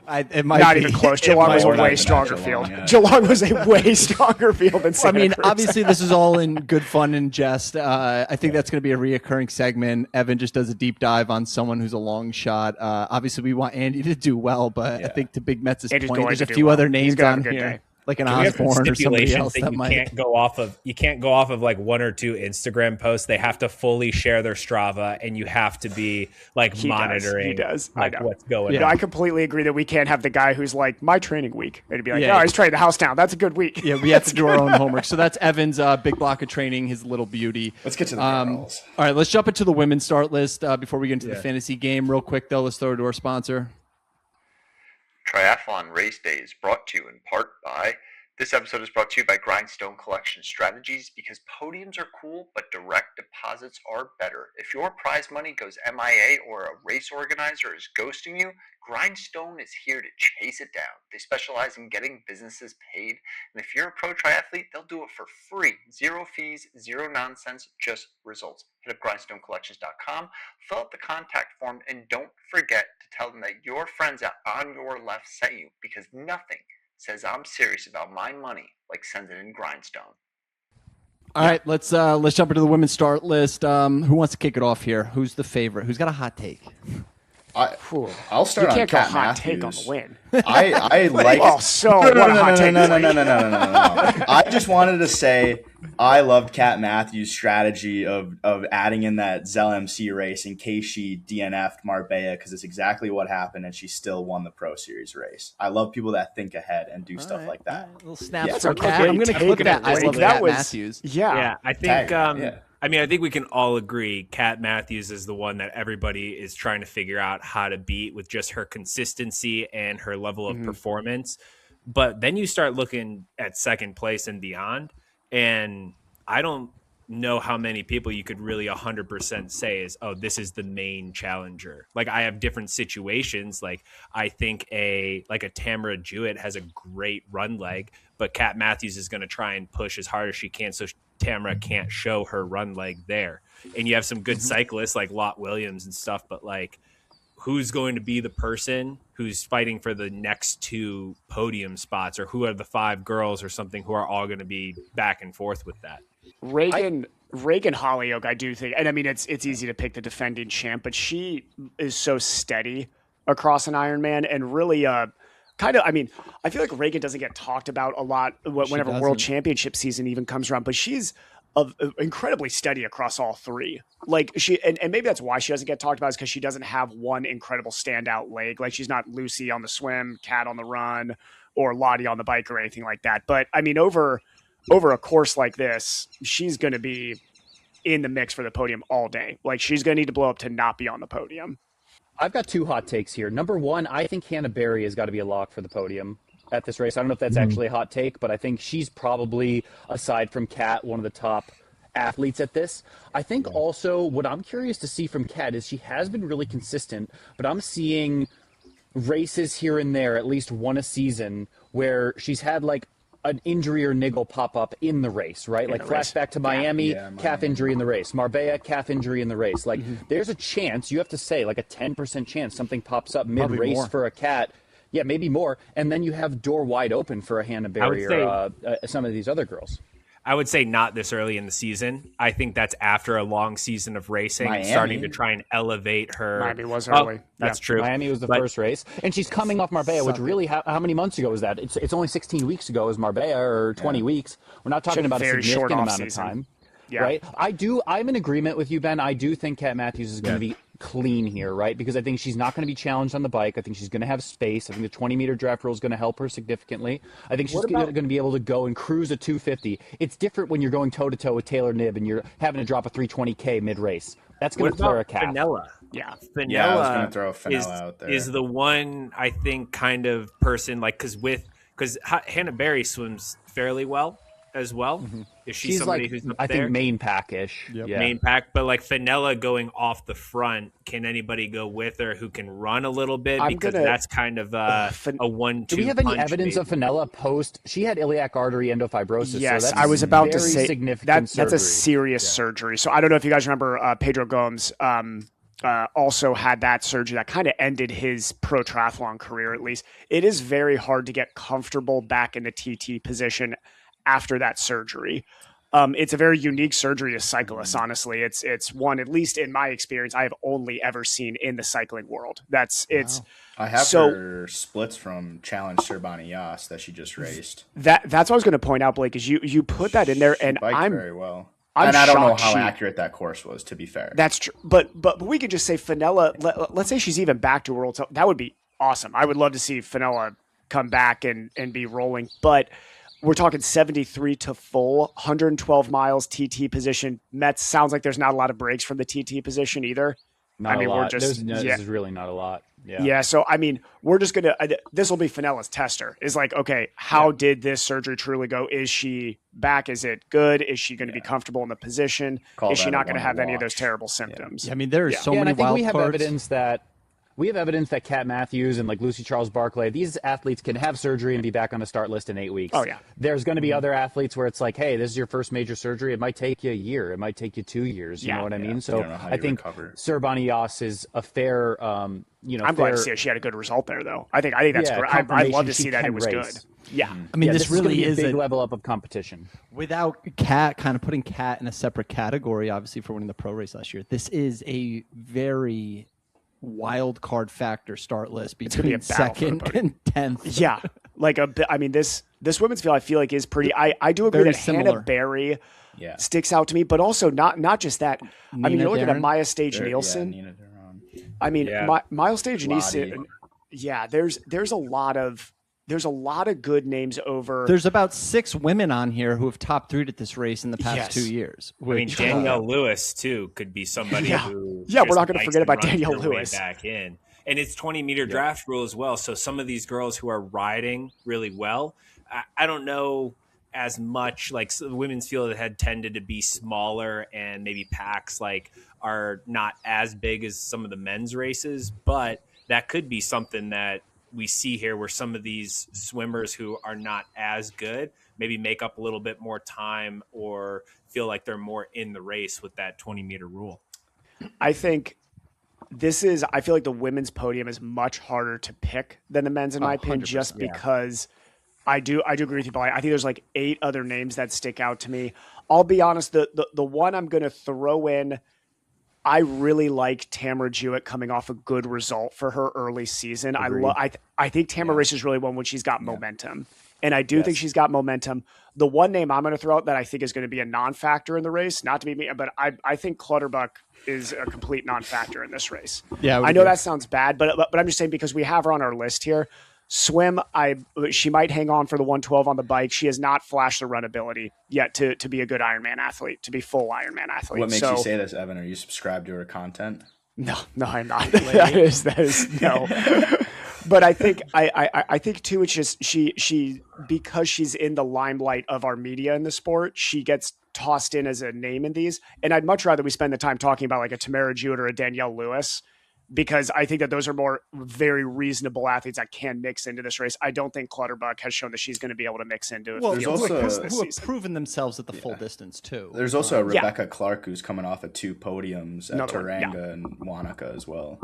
[SPEAKER 1] It might
[SPEAKER 3] Not
[SPEAKER 1] be.
[SPEAKER 3] even close. Geelong was a way stronger field. Geelong was a way stronger field than Santa Cruz.
[SPEAKER 1] Obviously, this is all in good fun and jest. I think that's going to be a reoccurring segment. Evan just does a deep dive on someone who's a long shot. Obviously, we want Andy to do well, but I think to Big Metz's
[SPEAKER 3] Andy's
[SPEAKER 1] point,
[SPEAKER 3] going
[SPEAKER 1] there's
[SPEAKER 3] to
[SPEAKER 1] a
[SPEAKER 3] do
[SPEAKER 1] few
[SPEAKER 3] well.
[SPEAKER 1] other
[SPEAKER 3] He's
[SPEAKER 1] names
[SPEAKER 3] gonna have
[SPEAKER 1] on
[SPEAKER 3] a good
[SPEAKER 1] here.
[SPEAKER 3] day.
[SPEAKER 1] Like an
[SPEAKER 2] Do we have some
[SPEAKER 1] Osborne or somebody
[SPEAKER 2] stipulations
[SPEAKER 1] else
[SPEAKER 2] that
[SPEAKER 1] that
[SPEAKER 2] you
[SPEAKER 1] might.
[SPEAKER 2] can't go off of like 1 or 2 Instagram posts. They have to fully share their Strava, and you have to be like monitoring.
[SPEAKER 3] He does.
[SPEAKER 2] Like,
[SPEAKER 3] I know.
[SPEAKER 2] what's going
[SPEAKER 3] No,
[SPEAKER 2] on.
[SPEAKER 3] I completely agree that we can't have the guy who's like, my training week. And be like,
[SPEAKER 1] Yeah.
[SPEAKER 3] he's training the house down. That's a good week.
[SPEAKER 1] Yeah, we have to do our own homework. So that's Evan's big block of training, his little beauty.
[SPEAKER 5] Let's get to the girls.
[SPEAKER 1] All right, let's jump into the women's start list before we get into the fantasy game. Real quick, though, let's throw it to our sponsor.
[SPEAKER 7] Triathlon Raceday is brought to you in part by. This episode is brought to you by Grindstone Collection Strategies, because podiums are cool, but direct deposits are better. If your prize money goes MIA or a race organizer is ghosting you, Grindstone is here to chase it down. They specialize in getting businesses paid, and if you're a pro triathlete, they'll do it for free. Zero fees, zero nonsense, just results. Hit up grindstonecollections.com, fill out the contact form, and don't forget to tell them that your friends at On Your Left sent you, because nothing says I'm serious about my money like sending in Grindstone.
[SPEAKER 1] All right, let's jump into the women's start list. Who wants to kick it off here? Who's the favorite? Who's got a hot take?
[SPEAKER 5] I'll start
[SPEAKER 3] You
[SPEAKER 5] on
[SPEAKER 3] can't go
[SPEAKER 5] Cat
[SPEAKER 3] hot take on
[SPEAKER 5] Matthews.
[SPEAKER 3] the win.
[SPEAKER 5] I like.
[SPEAKER 3] Oh, so what a hot take.
[SPEAKER 5] No. I just wanted to say I loved Cat Matthews' strategy of adding in that Zell MC race in case she DNF'd Marbella, because it's exactly what happened, and she still won the Pro Series race. I love people that think ahead and do stuff like that.
[SPEAKER 1] Little snaps
[SPEAKER 5] Yeah.
[SPEAKER 1] for
[SPEAKER 3] That's a
[SPEAKER 1] Cat.
[SPEAKER 3] great
[SPEAKER 1] I'm going to
[SPEAKER 3] take.
[SPEAKER 1] clip that. I
[SPEAKER 3] That
[SPEAKER 1] love
[SPEAKER 3] was-
[SPEAKER 1] Cat Matthews.
[SPEAKER 3] Yeah.
[SPEAKER 2] I think.
[SPEAKER 5] Yeah.
[SPEAKER 2] I mean, I think we can all agree Kat Matthews is the one that everybody is trying to figure out how to beat with just her consistency and her level of performance. But then you start looking at second place and beyond, and I don't know how many people you could really 100% say is, oh, this is the main challenger. Like, I have different situations. Like, I think a Tamara Jewett has a great run leg, but Kat Matthews is going to try and push as hard as she can so Tamara can't show her run leg there. And you have some good cyclists like Lot Williams and stuff, but like, who's going to be the person who's fighting for the next 2 podium spots, or who are the 5 girls or something who are all going to be back and forth with that?
[SPEAKER 3] Reagan Hollyoak, I do think, and I mean, it's easy to pick the defending champ, but she is so steady across an Ironman, and really kind of, I mean, I feel like Reagan doesn't get talked about a lot whenever World Championship season even comes around, but she's incredibly steady across all 3. Like, she, and maybe that's why she doesn't get talked about, is because she doesn't have one incredible standout leg. Like, she's not Lucy on the swim, Kat on the run, or Lottie on the bike or anything like that. But I mean, over a course like this, she's going to be in the mix for the podium all day. Like, she's going to need to blow up to not be on the podium.
[SPEAKER 4] I've got 2 hot takes here. Number 1, I think Hannah Berry has got to be a lock for the podium at this race. I don't know if that's actually a hot take, but I think she's probably, aside from Kat, one of the top athletes at this. I think also what I'm curious to see from Kat is she has been really consistent, but I'm seeing races here and there, at least one a season, where she's had like an injury or niggle pop up in the race, right? Like flashback to Miami, calf injury in the race. Marbella, calf injury in the race. Like there's a chance, you have to say like a 10% chance something pops up mid-race for a Cat. Yeah, maybe more. And then you have door wide open for a Hannah Berry or some of these other girls.
[SPEAKER 2] I would say not this early in the season. I think that's after a long season of racing, starting to try and elevate her.
[SPEAKER 3] Miami was early.
[SPEAKER 2] That's true.
[SPEAKER 4] Miami was the first race. And she's coming off Marbella, which really, how many months ago was that? It's only 16 weeks ago is Marbella, or 20 weeks. We're not talking about a significant amount of time.
[SPEAKER 3] Yeah.
[SPEAKER 4] Right? I'm in agreement with you, Ben. I do think Kat Matthews is going to be clean here, right? Because I think she's not going to be challenged on the bike. I think she's going to have space. I think the 20-meter draft rule is going to help her significantly. I think she's going to be able to go and cruise a 250. It's different when you're going toe-to-toe with Taylor Knibb and you're having to drop a 320K mid-race. That's going to clear a calf.
[SPEAKER 2] Fenella?
[SPEAKER 3] Yeah.
[SPEAKER 2] Fenella
[SPEAKER 5] Yeah, I was going to throw Fenella out there.
[SPEAKER 2] Is the one, I think, kind of person, like, because with because Hannah Berry swims fairly well as well.
[SPEAKER 1] Mm-hmm.
[SPEAKER 2] Is she
[SPEAKER 4] She's
[SPEAKER 2] somebody
[SPEAKER 4] like,
[SPEAKER 2] who's up
[SPEAKER 4] I
[SPEAKER 2] there?
[SPEAKER 4] think main pack-ish.
[SPEAKER 1] Yep.
[SPEAKER 4] Yeah.
[SPEAKER 2] Main pack, but like Fenella going off the front, can anybody go with her who can run a little bit? Because that's kind of a 1-2.
[SPEAKER 4] Do we have any
[SPEAKER 2] punch,
[SPEAKER 4] evidence of
[SPEAKER 2] maybe.
[SPEAKER 4] Fenella post? She had iliac artery endofibrosis.
[SPEAKER 3] Yes,
[SPEAKER 4] so that's
[SPEAKER 3] I was about to
[SPEAKER 4] very
[SPEAKER 3] say
[SPEAKER 4] significant
[SPEAKER 3] that's a
[SPEAKER 4] surgery.
[SPEAKER 3] serious surgery. So I don't know if you guys remember Pedro Gomes also had that surgery that kind of ended his pro triathlon career. At least it is very hard to get comfortable back in the TT position after that surgery. It's a very unique surgery to cyclists. Honestly, it's one, at least in my experience, I have only ever seen in the cycling world.
[SPEAKER 5] I have her splits from Challenge Serbani Yas that she just raced.
[SPEAKER 3] That's what I was going to point out, Blake, is you put that in there, and
[SPEAKER 5] She biked
[SPEAKER 3] I'm
[SPEAKER 5] very well.
[SPEAKER 3] I'm
[SPEAKER 5] and I don't know
[SPEAKER 3] shocked
[SPEAKER 5] how accurate that course was, to be fair.
[SPEAKER 3] That's true, but we could just say Fenella. Let's say she's even back to World. That would be awesome. I would love to see Fenella come back and be rolling, but. We're talking 73 to full, 112 miles TT position. Mets sounds like there's not a lot of breaks from the TT position either.
[SPEAKER 4] Not a lot.
[SPEAKER 3] We're just
[SPEAKER 4] This is really not a lot.
[SPEAKER 3] Yeah. So I mean, we're just gonna. This will be Fenella's tester. Is like, okay, how did this surgery truly go? Is she back? Is it good? Is she going to be comfortable in the position? Is she not going to have any of those terrible symptoms?
[SPEAKER 1] Yeah. I mean, there are so
[SPEAKER 4] and
[SPEAKER 1] many
[SPEAKER 4] I think
[SPEAKER 1] wild
[SPEAKER 4] we have
[SPEAKER 1] cards.
[SPEAKER 4] evidence that. We have evidence that Kat Matthews and like Lucy Charles Barclay, these athletes can have surgery and be back on a start list in 8 weeks.
[SPEAKER 3] Oh, yeah.
[SPEAKER 4] There's going to be other athletes where it's like, hey, this is your first major surgery. It might take you a year. It might take you 2 years. You know what I mean? So I think Serbani Yas is a fair,
[SPEAKER 3] I'm glad to see it. She had a good result there, though. I think that's great. I'd love to see that it was good. Yeah.
[SPEAKER 1] I mean, this really
[SPEAKER 4] is
[SPEAKER 1] is
[SPEAKER 4] a big level up of competition.
[SPEAKER 1] Without Kat, kind of putting Kat in a separate category, obviously, for winning the pro race last year, this is a very wild card factor start list between second and 10th.
[SPEAKER 3] Yeah. Like I mean, this women's field, I feel like is pretty, I do agree
[SPEAKER 1] Very
[SPEAKER 3] that
[SPEAKER 1] similar.
[SPEAKER 3] Hannah Berry sticks out to me, but also not just that. I mean, you're looking at Maya Stage Nielsen.
[SPEAKER 5] Nina Duran.
[SPEAKER 3] I mean, Miles Stage Nielsen. Yeah. There's a lot of good names over.
[SPEAKER 1] There's about 6 women on here who have top 3'd at this race in the past 2 years.
[SPEAKER 2] I mean, Danielle Lewis too could be somebody who.
[SPEAKER 3] Yeah, we're not going to
[SPEAKER 2] likes
[SPEAKER 3] forget about
[SPEAKER 2] run
[SPEAKER 3] Danielle
[SPEAKER 2] her way
[SPEAKER 3] Lewis.
[SPEAKER 2] back in, and it's 20-meter draft rule as well. So some of these girls who are riding really well, I don't know as much. Like the women's field had tended to be smaller, and maybe packs like are not as big as some of the men's races, but that could be something that we see here where some of these swimmers who are not as good maybe make up a little bit more time or feel like they're more in the race with that 20-meter rule.
[SPEAKER 3] I think I feel like the women's podium is much harder to pick than the men's in my opinion, just because I do agree with you, Billy. I think there's like 8 other names that stick out to me. I'll be honest, the one I'm going to throw in, I really like Tamara Jewett coming off a good result for her early season. I think Tamara races really well when she's got momentum. And I do think she's got momentum. The one name I'm going to throw out that I think is going to be a non-factor in the race, not to be me, but I think Clutterbuck is a complete non-factor in this race. Yeah, I know that sounds bad, but I'm just saying because we have her on our list here. Swim, she might hang on for the 112 on the bike. She has not flashed the run ability yet to be a good Ironman athlete, to be full Ironman athlete.
[SPEAKER 5] What makes you say this, Evan? Are you subscribed to her content?
[SPEAKER 3] No, I'm not. that is no. But I think I think too, it's just she because she's in the limelight of our media in the sport, she gets tossed in as a name in these. And I'd much rather we spend the time talking about like a Tamara Jewett or a Danielle Lewis, because I think that those are more very reasonable athletes that can mix into this race. I don't think Clutterbuck has shown that she's going to be able to mix into it.
[SPEAKER 1] Well,
[SPEAKER 5] there's also
[SPEAKER 1] who have proven themselves at the full distance too.
[SPEAKER 5] There's also Rebecca Clark who's coming off of 2 podiums at Taranga and Wanaka as well.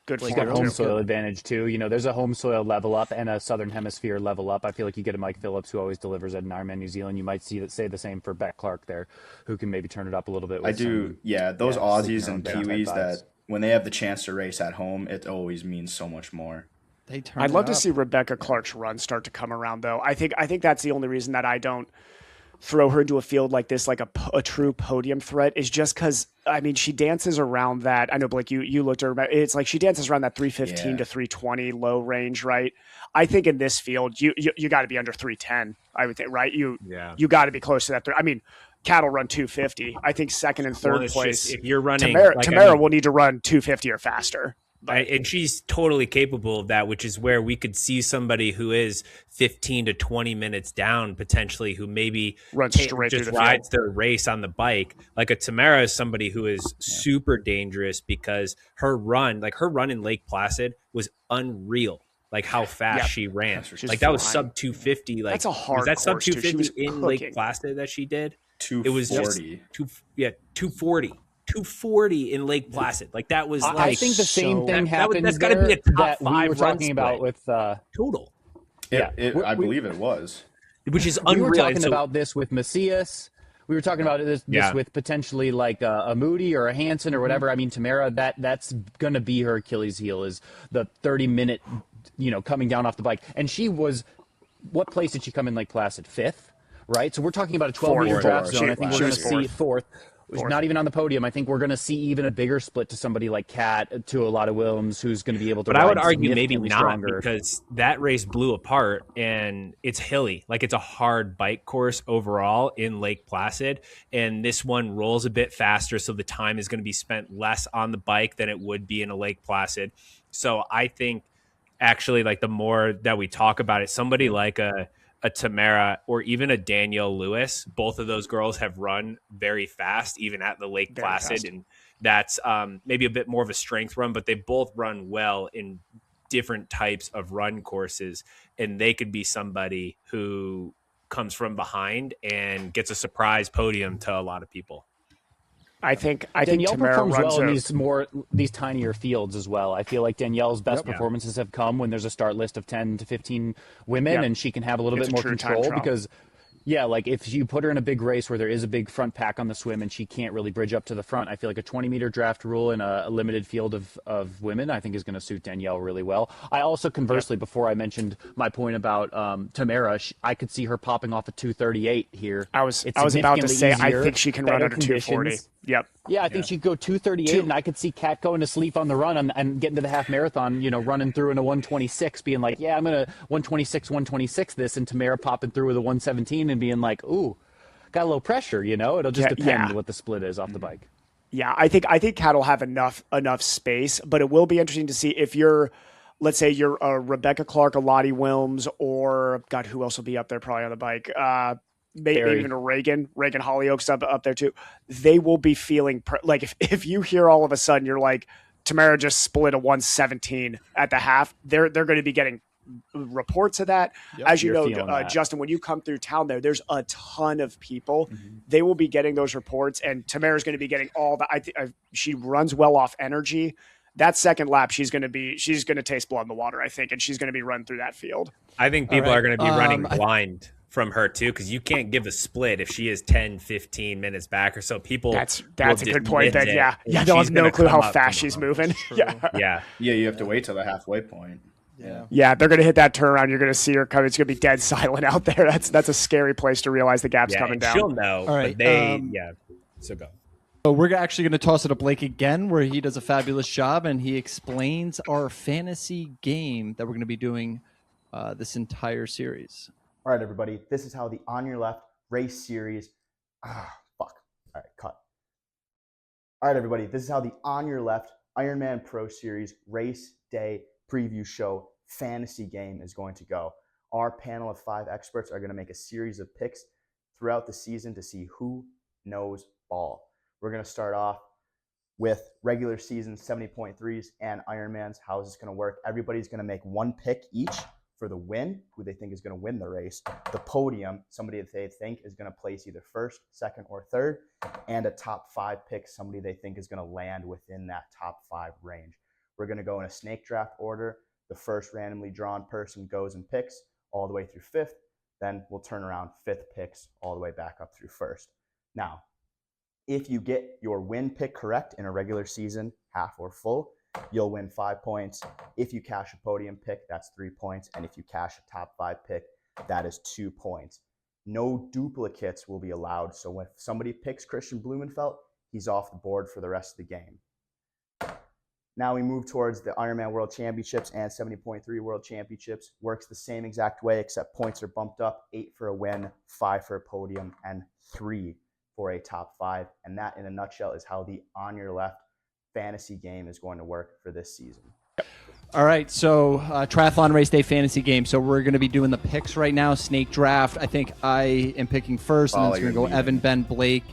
[SPEAKER 3] Good
[SPEAKER 4] She's got home soil advantage too. You know, there's a home soil level up and a Southern Hemisphere level up. I feel like you get a Mike Phillips who always delivers at an Ironman New Zealand. You might say the same for Beck Clark there, who can maybe turn it up a little bit. With
[SPEAKER 5] those Aussies and Kiwis that when they have the chance to race at home, it always means so much more.
[SPEAKER 3] I'd love to see Rebecca Clark's run start to come around, though. I think that's the only reason that I don't throw her into a field like this, like a true podium threat, is just because, I mean, she dances around that. I know, Blake, you looked at her. It's like she dances around that 315 to 320 low range, right? I think in this field, you got to be under 310, I would think, right? You got to be close to that. I mean, Cattle run 250. I think second and third place.
[SPEAKER 2] If you're running,
[SPEAKER 3] Tamara will need to run 250 or faster.
[SPEAKER 2] And she's totally capable of that, which is where we could see somebody who is 15 to 20 minutes down potentially, who maybe
[SPEAKER 3] Runs straight
[SPEAKER 2] just
[SPEAKER 3] through the
[SPEAKER 2] rides
[SPEAKER 3] field.
[SPEAKER 2] their race on the bike. Like a Tamara is somebody who is super dangerous because her run in Lake Placid was unreal. Like how fast she ran. Like that was sub 250. Like
[SPEAKER 3] that's a hard
[SPEAKER 2] was that sub
[SPEAKER 3] course, too. She
[SPEAKER 2] 250
[SPEAKER 3] was
[SPEAKER 2] in
[SPEAKER 3] cooking.
[SPEAKER 2] Lake Placid that she did?
[SPEAKER 5] 240.
[SPEAKER 2] It was just 240. 240 in Lake Placid. Like that was like
[SPEAKER 4] I think the same thing happened
[SPEAKER 2] that's gotta be a top
[SPEAKER 4] that we
[SPEAKER 2] five
[SPEAKER 4] were
[SPEAKER 2] run
[SPEAKER 4] talking about
[SPEAKER 2] split.
[SPEAKER 4] with
[SPEAKER 2] total.
[SPEAKER 5] I believe it was.
[SPEAKER 2] Which is
[SPEAKER 4] we
[SPEAKER 2] unreal.
[SPEAKER 4] were talking about this with Macias. We were talking about this with potentially like a Moody or a Hansen or whatever. I mean, Tamara, that's going to be her Achilles heel is the 30-minute, coming down off the bike. And she was, what place did she come in Lake Placid? 5th, right? So we're talking about a 12-meter draft zone. I think we're going to see fourth. Not even on the podium. I think we're going to see even a bigger split to somebody like Kat, to a lot of Williams, who's going to be able to.
[SPEAKER 2] But I would argue maybe not
[SPEAKER 4] stronger.
[SPEAKER 2] Because that race blew apart and it's hilly. Like it's a hard bike course overall in Lake Placid, and this one rolls a bit faster, so the time is going to be spent less on the bike than it would be in a Lake Placid. So I think actually, like the more that we talk about it, somebody like a Tamara or even a Danielle Lewis, both of those girls have run very fast, even at the Lake Placid. And that's maybe a bit more of a strength run, but they both run well in different types of run courses. And they could be somebody who comes from behind and gets a surprise podium to a lot of people.
[SPEAKER 3] I think
[SPEAKER 4] Danielle
[SPEAKER 3] Tamara
[SPEAKER 4] performs
[SPEAKER 3] runs
[SPEAKER 4] well in these tinier fields as well. I feel like Danielle's best performances have come when there's a start list of 10 to 15 women and she can have a little bit more control because like if you put her in a big race where there is a big front pack on the swim and she can't really bridge up to the front, I feel like a 20-meter draft rule in a limited field of women, I think is going to suit Danielle really well. I also, conversely, before I mentioned my point about Tamara, I could see her popping off a 238 here.
[SPEAKER 3] I was about to say, I think she can run under 240. Yep.
[SPEAKER 4] Yeah, I think she'd go 238, and I could see Kat going to sleep on the run and getting to the half marathon, running through in a 126, being like, yeah, I'm going to 126 this, and Tamara popping through with a 117 and being like, ooh, got a little pressure, It'll just depend what the split is off the bike.
[SPEAKER 3] Yeah, I think Kat will have enough space, but it will be interesting to see if let's say you're a Rebecca Clark, a Lottie Wilms, or God, who else will be up there probably on the bike? Maybe even a Reagan Hollyoaks up there too. They will be feeling like if you hear all of a sudden you're like Tamara just split a 117 at the half, they're going to be getting reports of that. As you know, Justin, when you come through town there's a ton of people. They will be getting those reports, and Tamara's going to be getting all the. She runs well off energy. That second lap, she's going to taste blood in the water, I think, and she's going to be run through that field.
[SPEAKER 2] I think people are going to be running blind from her too, because you can't give a split if she is 10, 15 minutes back or so. People
[SPEAKER 3] that's a good point. Then they'll have no clue how fast she's moving. Yeah,
[SPEAKER 5] you have to wait till the halfway point.
[SPEAKER 3] Yeah, they're going to hit that turnaround. You're going to see her come. It's going to be dead silent out there. That's a scary place to realize the gap's coming down.
[SPEAKER 2] She'll know. All right. But so go.
[SPEAKER 1] So we're actually going to toss it to Blake again, where he does a fabulous job and he explains our fantasy game that we're going to be doing this entire series.
[SPEAKER 6] All right, everybody. This is how the On Your Left race series. All right, cut. All right, everybody. This is how the On Your Left Ironman Pro Series race day preview show fantasy game is going to go. Our panel of 5 experts are going to make a series of picks throughout the season to see who knows ball. We're going to start off with regular season 70.3s and Ironmans. How is this going to work? Everybody's going to make one pick each for the win, who they think is going to win the race, the podium, somebody that they think is going to place either first, second, or third, and a top 5 pick, somebody they think is going to land within that top 5 range. We're going to go in a snake draft order. The first randomly drawn person goes and picks all the way through 5th. Then we'll turn around 5th picks all the way back up through 1st. Now, if you get your win pick correct in a regular season, half or full, you'll win 5 points. If you cash a podium pick, that's 3 points. And if you cash a top 5 pick, that is 2 points. No duplicates will be allowed. So if somebody picks Christian Blumenfeld, he's off the board for the rest of the game. Now we move towards the Ironman World Championships and 70.3 World Championships. Works the same exact way, except points are bumped up. 8 for a win, 5 for a podium, and 3 for a top 5. And that, in a nutshell, is how the On Your Left fantasy game is going to work for this season.
[SPEAKER 1] All right, so Triathlon Race Day fantasy game. So we're going to be doing the picks right now. Snake draft. I think I am picking first, and then it's going to go Evan, Ben, Blake,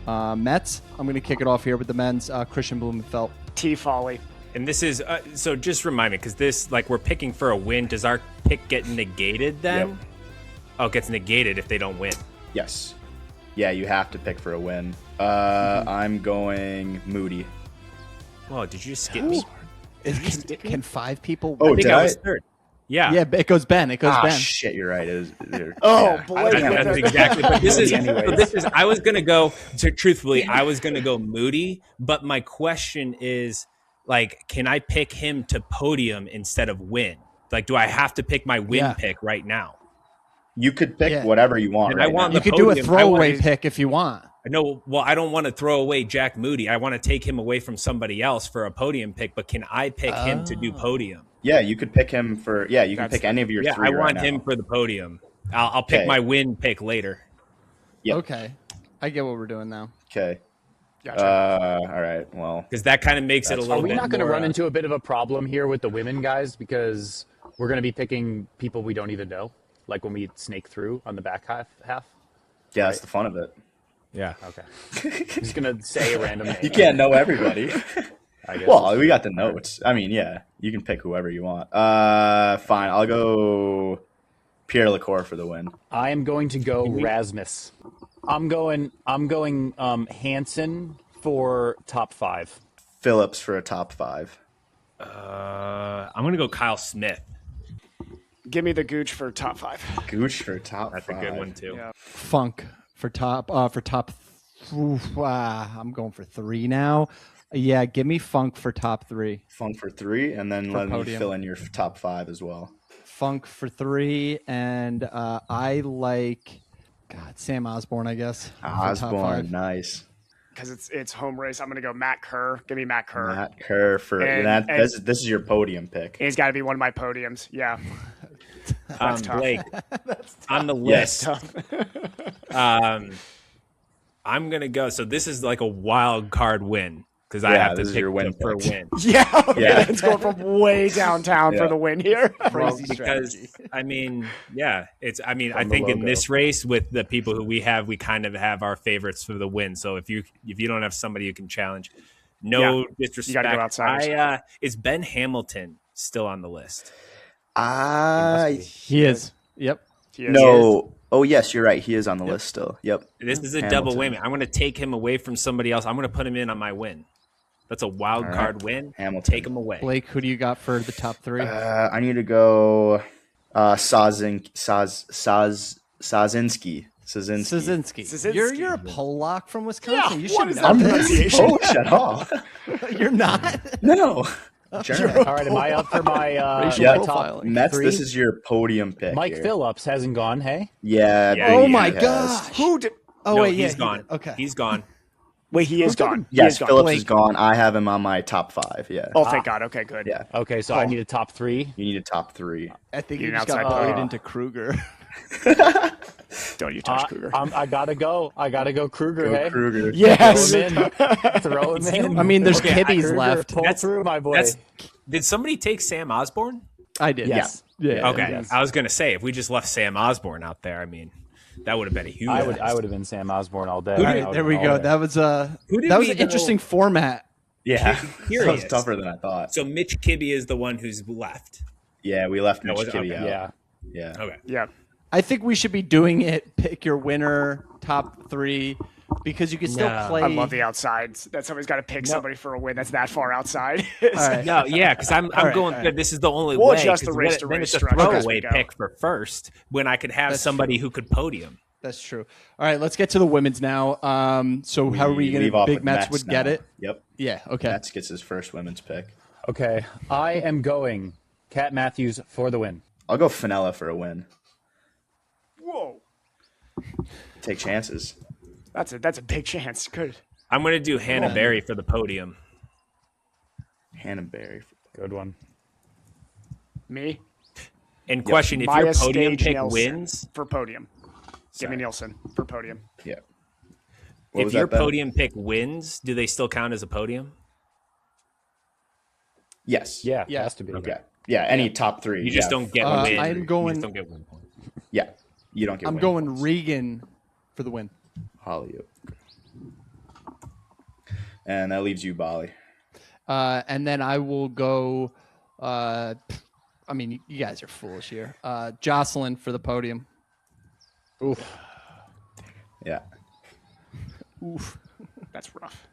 [SPEAKER 1] Mets. I'm going to kick it off here with the men's. Christian Blumenfeld.
[SPEAKER 3] T. Folly.
[SPEAKER 2] And this is so. Just remind me, because this, like, we're picking for a win. Does our pick get negated then?
[SPEAKER 5] Yep.
[SPEAKER 2] Oh, it gets negated if they don't win.
[SPEAKER 5] Yes. Yeah, you have to pick for a win. I'm going Moody.
[SPEAKER 2] Whoa, did you just skip me?
[SPEAKER 1] Can 5 people?
[SPEAKER 5] Oh,
[SPEAKER 2] I think
[SPEAKER 5] did
[SPEAKER 2] I was third. Yeah.
[SPEAKER 1] Yeah, it goes Ben. It goes Ben.
[SPEAKER 5] Shit, you're right.
[SPEAKER 3] Oh,
[SPEAKER 5] yeah.
[SPEAKER 3] Blake.
[SPEAKER 2] That's exactly. But this is.
[SPEAKER 6] Anyways.
[SPEAKER 2] But this is. I was gonna go. Truthfully, I was gonna go Moody. But my question is, like, can I pick him to podium instead of win? Like, do I have to pick my win pick right now?
[SPEAKER 5] You could pick whatever you want.
[SPEAKER 2] And
[SPEAKER 5] Right
[SPEAKER 2] I want
[SPEAKER 5] now.
[SPEAKER 1] You could do a
[SPEAKER 2] podium.
[SPEAKER 1] throwaway pick if you want.
[SPEAKER 2] No, well, I don't want to throw away Jack Moody. I want to take him away from somebody else for a podium pick. But can I pick him to do podium?
[SPEAKER 5] Yeah, you could pick him for. Yeah, you can pick any of your
[SPEAKER 2] Yeah,
[SPEAKER 5] three.
[SPEAKER 2] I want
[SPEAKER 5] right
[SPEAKER 2] him
[SPEAKER 5] now.
[SPEAKER 2] for the podium. I'll pick my win pick later.
[SPEAKER 5] Yep.
[SPEAKER 1] Okay, I get what we're doing now.
[SPEAKER 5] Okay.
[SPEAKER 3] Gotcha.
[SPEAKER 5] All right. Well,
[SPEAKER 2] Because that kind of makes it a little
[SPEAKER 4] Are we
[SPEAKER 2] bit
[SPEAKER 4] not going to
[SPEAKER 2] more,
[SPEAKER 4] run into a bit of a problem here with the women, guys? Because we're going to be picking people we don't even know, like when we snake through on the back half.
[SPEAKER 5] yeah, that's the fun of it.
[SPEAKER 2] Yeah.
[SPEAKER 4] Okay. I'm just going to say a random name.
[SPEAKER 5] You can't know everybody.
[SPEAKER 4] I guess.
[SPEAKER 5] Well, we got the notes. I mean, yeah, you can pick whoever you want. Fine. I'll go Pierre Lacour for the win.
[SPEAKER 4] I am going to go Rasmus. I'm going Hansen for top 5.
[SPEAKER 5] Phillips for a top 5.
[SPEAKER 2] I'm going to go Kyle Smith.
[SPEAKER 3] Give me the Gooch for top 5.
[SPEAKER 5] Gooch for top
[SPEAKER 2] That's
[SPEAKER 5] 5.
[SPEAKER 2] a good one, too.
[SPEAKER 3] Yeah.
[SPEAKER 1] Funk for top. I'm going for 3 now. Yeah, give me Funk for top 3.
[SPEAKER 5] Funk for 3, and then let me
[SPEAKER 1] podium.
[SPEAKER 5] fill in your top 5 as well.
[SPEAKER 1] Funk for 3, and I like Sam Osborne, I guess. for top 5.
[SPEAKER 5] Osborne, nice.
[SPEAKER 3] Because it's home race. I'm going to go Matt Kerr. Give me Matt Kerr.
[SPEAKER 5] Matt Kerr for this is your podium pick.
[SPEAKER 3] He's got to be one of my podiums. Yeah. tough.
[SPEAKER 2] Blake, on the
[SPEAKER 5] Yes.
[SPEAKER 2] list, I'm going to go. So this is like a wild card win because I have to
[SPEAKER 5] this is
[SPEAKER 2] pick
[SPEAKER 5] your win
[SPEAKER 2] for a
[SPEAKER 5] pick.
[SPEAKER 2] win.
[SPEAKER 3] Yeah. Okay.
[SPEAKER 5] Yeah.
[SPEAKER 3] Let's go from way downtown for the win here.
[SPEAKER 2] Well,
[SPEAKER 1] Crazy
[SPEAKER 2] because
[SPEAKER 1] strategy.
[SPEAKER 2] I mean, yeah, I
[SPEAKER 6] the
[SPEAKER 2] think in
[SPEAKER 6] logo.
[SPEAKER 2] this race with the people who we have, we kind of have our favorites for the win. So if you don't have somebody you can challenge, no disrespect.
[SPEAKER 3] You gotta go outsiders.
[SPEAKER 2] Is Ben Hamilton still on the list?
[SPEAKER 1] He is. Yep.
[SPEAKER 3] He is.
[SPEAKER 5] No. Oh, yes, you're right. He is on the list still. Yep.
[SPEAKER 2] This is a
[SPEAKER 5] Hamilton.
[SPEAKER 2] double win. I'm going to take him away from somebody else. I'm going to put him in on my win. That's a wild
[SPEAKER 5] All
[SPEAKER 2] card
[SPEAKER 5] right.
[SPEAKER 2] win.
[SPEAKER 5] Hamilton.
[SPEAKER 2] Take him away.
[SPEAKER 1] Blake, who do you got for the top 3?
[SPEAKER 5] I need to go Sazinski.
[SPEAKER 1] Szynski. You're a Polak from Wisconsin.
[SPEAKER 3] Yeah,
[SPEAKER 1] You
[SPEAKER 3] what
[SPEAKER 1] should
[SPEAKER 3] is
[SPEAKER 1] know
[SPEAKER 3] that
[SPEAKER 1] this.
[SPEAKER 3] pronunciation?
[SPEAKER 5] Polish at all.
[SPEAKER 1] You're not.
[SPEAKER 5] No. German.
[SPEAKER 4] All right, am I up for my
[SPEAKER 1] Racial
[SPEAKER 5] Yeah,
[SPEAKER 1] profiling.
[SPEAKER 5] Mets,
[SPEAKER 4] 3?
[SPEAKER 5] this is your podium pick.
[SPEAKER 4] Mike
[SPEAKER 5] here.
[SPEAKER 4] Phillips hasn't gone, hey?
[SPEAKER 5] Yeah.
[SPEAKER 2] Yeah,
[SPEAKER 1] Oh
[SPEAKER 2] he
[SPEAKER 1] my
[SPEAKER 5] has.
[SPEAKER 1] gosh.
[SPEAKER 3] Who did?
[SPEAKER 1] Oh
[SPEAKER 2] No,
[SPEAKER 1] wait, yeah,
[SPEAKER 2] he's gone.
[SPEAKER 1] did. Okay.
[SPEAKER 2] He's gone.
[SPEAKER 3] Wait, he is gone. He
[SPEAKER 5] Yes,
[SPEAKER 3] is gone.
[SPEAKER 5] Phillips
[SPEAKER 1] Blake.
[SPEAKER 5] is gone. I have him on my top 5. Yeah.
[SPEAKER 3] Oh, thank God. Okay, good.
[SPEAKER 5] Yeah.
[SPEAKER 4] Okay, so I need a top 3.
[SPEAKER 5] You need a top 3.
[SPEAKER 1] I think
[SPEAKER 3] You
[SPEAKER 1] you
[SPEAKER 3] need
[SPEAKER 1] just got
[SPEAKER 3] outside
[SPEAKER 1] played
[SPEAKER 3] play.
[SPEAKER 1] into Kruger.
[SPEAKER 3] Don't you touch Cougar.
[SPEAKER 4] I gotta go. I gotta go Kruger,
[SPEAKER 5] Go
[SPEAKER 4] hey?
[SPEAKER 5] Kruger.
[SPEAKER 3] Yes.
[SPEAKER 4] Throw him in. Throw him in.
[SPEAKER 1] I mean, there's
[SPEAKER 4] Okay,
[SPEAKER 1] kibbies
[SPEAKER 4] Kruger,
[SPEAKER 1] left.
[SPEAKER 4] Pull through, my boy.
[SPEAKER 2] Did somebody take Sam Osborne?
[SPEAKER 1] I did.
[SPEAKER 4] Yes.
[SPEAKER 1] Yeah.
[SPEAKER 2] Okay,
[SPEAKER 4] yes.
[SPEAKER 2] I was going to say if we just left Sam Osborne out there, I mean, that would have been a huge.
[SPEAKER 4] I would have been Sam Osborne all day.
[SPEAKER 1] All
[SPEAKER 4] I
[SPEAKER 1] right,
[SPEAKER 4] would
[SPEAKER 1] there
[SPEAKER 4] have
[SPEAKER 1] we
[SPEAKER 4] been
[SPEAKER 1] go.
[SPEAKER 4] all day.
[SPEAKER 1] That was
[SPEAKER 2] Who did
[SPEAKER 1] that was
[SPEAKER 2] we
[SPEAKER 1] an
[SPEAKER 2] go-
[SPEAKER 1] interesting format.
[SPEAKER 5] Yeah. That was
[SPEAKER 2] Curious.
[SPEAKER 5] tougher than I thought.
[SPEAKER 2] So Mitch Kibbe is the one who's left.
[SPEAKER 5] Yeah, we left Mitch
[SPEAKER 2] was-
[SPEAKER 5] Kibbe
[SPEAKER 2] okay.
[SPEAKER 5] out.
[SPEAKER 4] Yeah.
[SPEAKER 5] Yeah.
[SPEAKER 2] Okay.
[SPEAKER 3] Yeah.
[SPEAKER 1] I think we should be doing it. Pick your winner, top 3, because you can still
[SPEAKER 2] No.
[SPEAKER 1] play.
[SPEAKER 3] I love the outsides. That somebody's got to pick somebody for a win that's that far outside.
[SPEAKER 1] All right.
[SPEAKER 2] No, yeah, because I'm
[SPEAKER 1] right,
[SPEAKER 2] going.
[SPEAKER 1] all right.
[SPEAKER 2] This is the only
[SPEAKER 3] We'll
[SPEAKER 2] way.
[SPEAKER 3] adjust
[SPEAKER 2] 'cause
[SPEAKER 3] the race
[SPEAKER 2] then-
[SPEAKER 3] to
[SPEAKER 2] then
[SPEAKER 3] race
[SPEAKER 2] it's a
[SPEAKER 3] structure as we
[SPEAKER 2] throwaway
[SPEAKER 3] go.
[SPEAKER 2] pick for first when I could have
[SPEAKER 1] That's
[SPEAKER 2] somebody who could podium.
[SPEAKER 1] That's true. All right, let's get to the women's now. So how are we going
[SPEAKER 5] leave
[SPEAKER 1] to?
[SPEAKER 5] off
[SPEAKER 1] Big
[SPEAKER 5] with
[SPEAKER 1] Mets would get
[SPEAKER 5] now.
[SPEAKER 1] it.
[SPEAKER 5] Yep.
[SPEAKER 1] Yeah. Okay.
[SPEAKER 5] Mets gets his first women's pick.
[SPEAKER 4] Okay, I am going Kat Matthews for the win.
[SPEAKER 5] I'll go Fenella for a win.
[SPEAKER 3] Whoa.
[SPEAKER 5] Take chances.
[SPEAKER 3] That's a big chance. Good.
[SPEAKER 2] I'm going to do Hannah Berry for the podium.
[SPEAKER 5] Hannah Berry.
[SPEAKER 4] Good one.
[SPEAKER 3] Me
[SPEAKER 2] In question, if
[SPEAKER 3] Maya
[SPEAKER 2] your podium
[SPEAKER 3] Stage
[SPEAKER 2] pick
[SPEAKER 3] Nielsen
[SPEAKER 2] wins,
[SPEAKER 3] for podium. Give me Nielsen for podium.
[SPEAKER 5] Yeah. What
[SPEAKER 2] if
[SPEAKER 5] was
[SPEAKER 2] your
[SPEAKER 5] that, Ben?
[SPEAKER 2] podium pick wins, do they still count as a podium?
[SPEAKER 5] Yes.
[SPEAKER 4] Yeah,
[SPEAKER 1] Yeah.
[SPEAKER 4] it has to be.
[SPEAKER 5] Okay. Yeah. Any top three.
[SPEAKER 2] You just don't get win.
[SPEAKER 1] I'm
[SPEAKER 2] You
[SPEAKER 1] going-
[SPEAKER 2] just don't get 1 point.
[SPEAKER 5] Yeah. You don't get.
[SPEAKER 1] I'm
[SPEAKER 5] win
[SPEAKER 1] going
[SPEAKER 5] points.
[SPEAKER 1] Regan for the win.
[SPEAKER 5] Hollywood. And that leaves you, Bali.
[SPEAKER 1] And then I will go. I mean, you guys are foolish here. Jocelyn for the podium.
[SPEAKER 4] Oof.
[SPEAKER 5] Yeah.
[SPEAKER 3] Oof, that's rough.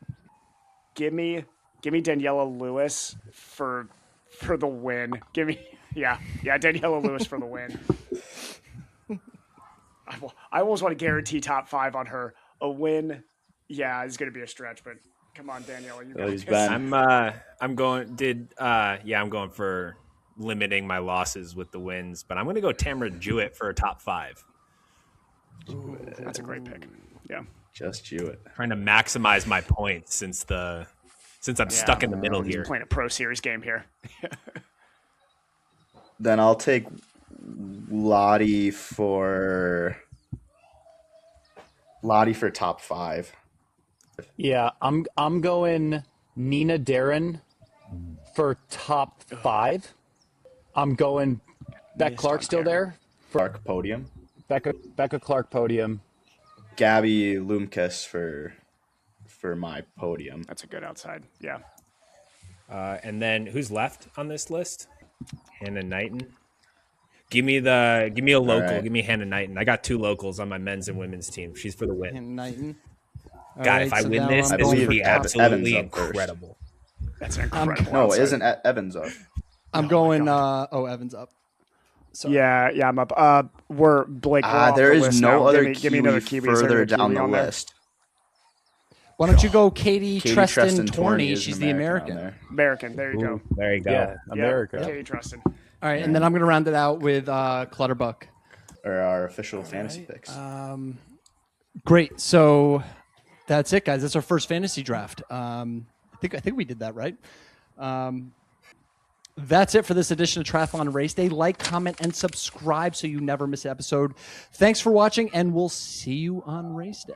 [SPEAKER 3] Give me Daniela Lewis for the win. Give me Daniela Lewis for the win. I almost want to guarantee top 5 on her. A win, yeah, is going to be a stretch, but come on, Daniela, you
[SPEAKER 5] That was
[SPEAKER 3] got this.
[SPEAKER 5] Ben.
[SPEAKER 2] I'm going for limiting my losses with the wins, but I'm going to go Tamara Jewett for a top 5.
[SPEAKER 3] That's a great pick. Yeah.
[SPEAKER 5] Just Jewett.
[SPEAKER 2] Trying to maximize my points since I'm stuck in the middle
[SPEAKER 3] He's
[SPEAKER 2] here.
[SPEAKER 3] playing a Pro Series game here.
[SPEAKER 5] Then I'll take Lottie for top 5.
[SPEAKER 4] Yeah, I'm going Nina Darren for top 5. I'm going Beck Clark still there.
[SPEAKER 5] Clark podium.
[SPEAKER 4] Becca Clark podium.
[SPEAKER 5] Gabby Lumkus for my podium.
[SPEAKER 3] That's a good outside. Yeah.
[SPEAKER 2] And then who's left on this list? Hannah Knighton. Give me a local.
[SPEAKER 5] right.
[SPEAKER 2] Give me Hannah Knighton. I got 2 locals on my men's and women's team. She's for the win.
[SPEAKER 1] And Knighton. All
[SPEAKER 2] God,
[SPEAKER 1] right,
[SPEAKER 2] if I
[SPEAKER 1] so
[SPEAKER 2] win
[SPEAKER 1] now
[SPEAKER 2] this,
[SPEAKER 1] I'm
[SPEAKER 2] this
[SPEAKER 1] going
[SPEAKER 2] would
[SPEAKER 1] for
[SPEAKER 2] be
[SPEAKER 1] top-
[SPEAKER 2] absolutely
[SPEAKER 5] Evans up first.
[SPEAKER 2] incredible.
[SPEAKER 3] That's an incredible
[SPEAKER 5] No,
[SPEAKER 3] outside.
[SPEAKER 5] isn't Evans up?
[SPEAKER 1] I'm going. Evans up. Sorry.
[SPEAKER 3] Yeah, I'm up. We're Blake. We're off
[SPEAKER 5] There
[SPEAKER 3] the
[SPEAKER 5] is
[SPEAKER 3] list
[SPEAKER 5] no
[SPEAKER 3] now.
[SPEAKER 5] other
[SPEAKER 3] Give me another
[SPEAKER 5] Kiwi
[SPEAKER 3] Kiwi. Is there
[SPEAKER 5] further
[SPEAKER 3] a
[SPEAKER 5] down
[SPEAKER 3] Kiwi
[SPEAKER 5] the
[SPEAKER 3] on there?
[SPEAKER 5] list.
[SPEAKER 1] Why don't you go Katie
[SPEAKER 5] Katie
[SPEAKER 1] Treston
[SPEAKER 5] Torney
[SPEAKER 1] Torney?
[SPEAKER 5] is an
[SPEAKER 1] She's the
[SPEAKER 5] on
[SPEAKER 1] American.
[SPEAKER 5] there.
[SPEAKER 3] American. There you go.
[SPEAKER 2] There you go.
[SPEAKER 4] Yeah, America.
[SPEAKER 3] Yep. Katie Trustin.
[SPEAKER 1] All right, and then I'm going to round it out with Clutterbuck.
[SPEAKER 5] Or our official fantasy picks.
[SPEAKER 1] Great. So that's it, guys. That's our first fantasy draft. I think we did that right. That's it for this edition of Triathlon Race Day. Like, comment, and subscribe so you never miss an episode. Thanks for watching, and we'll see you on Race Day.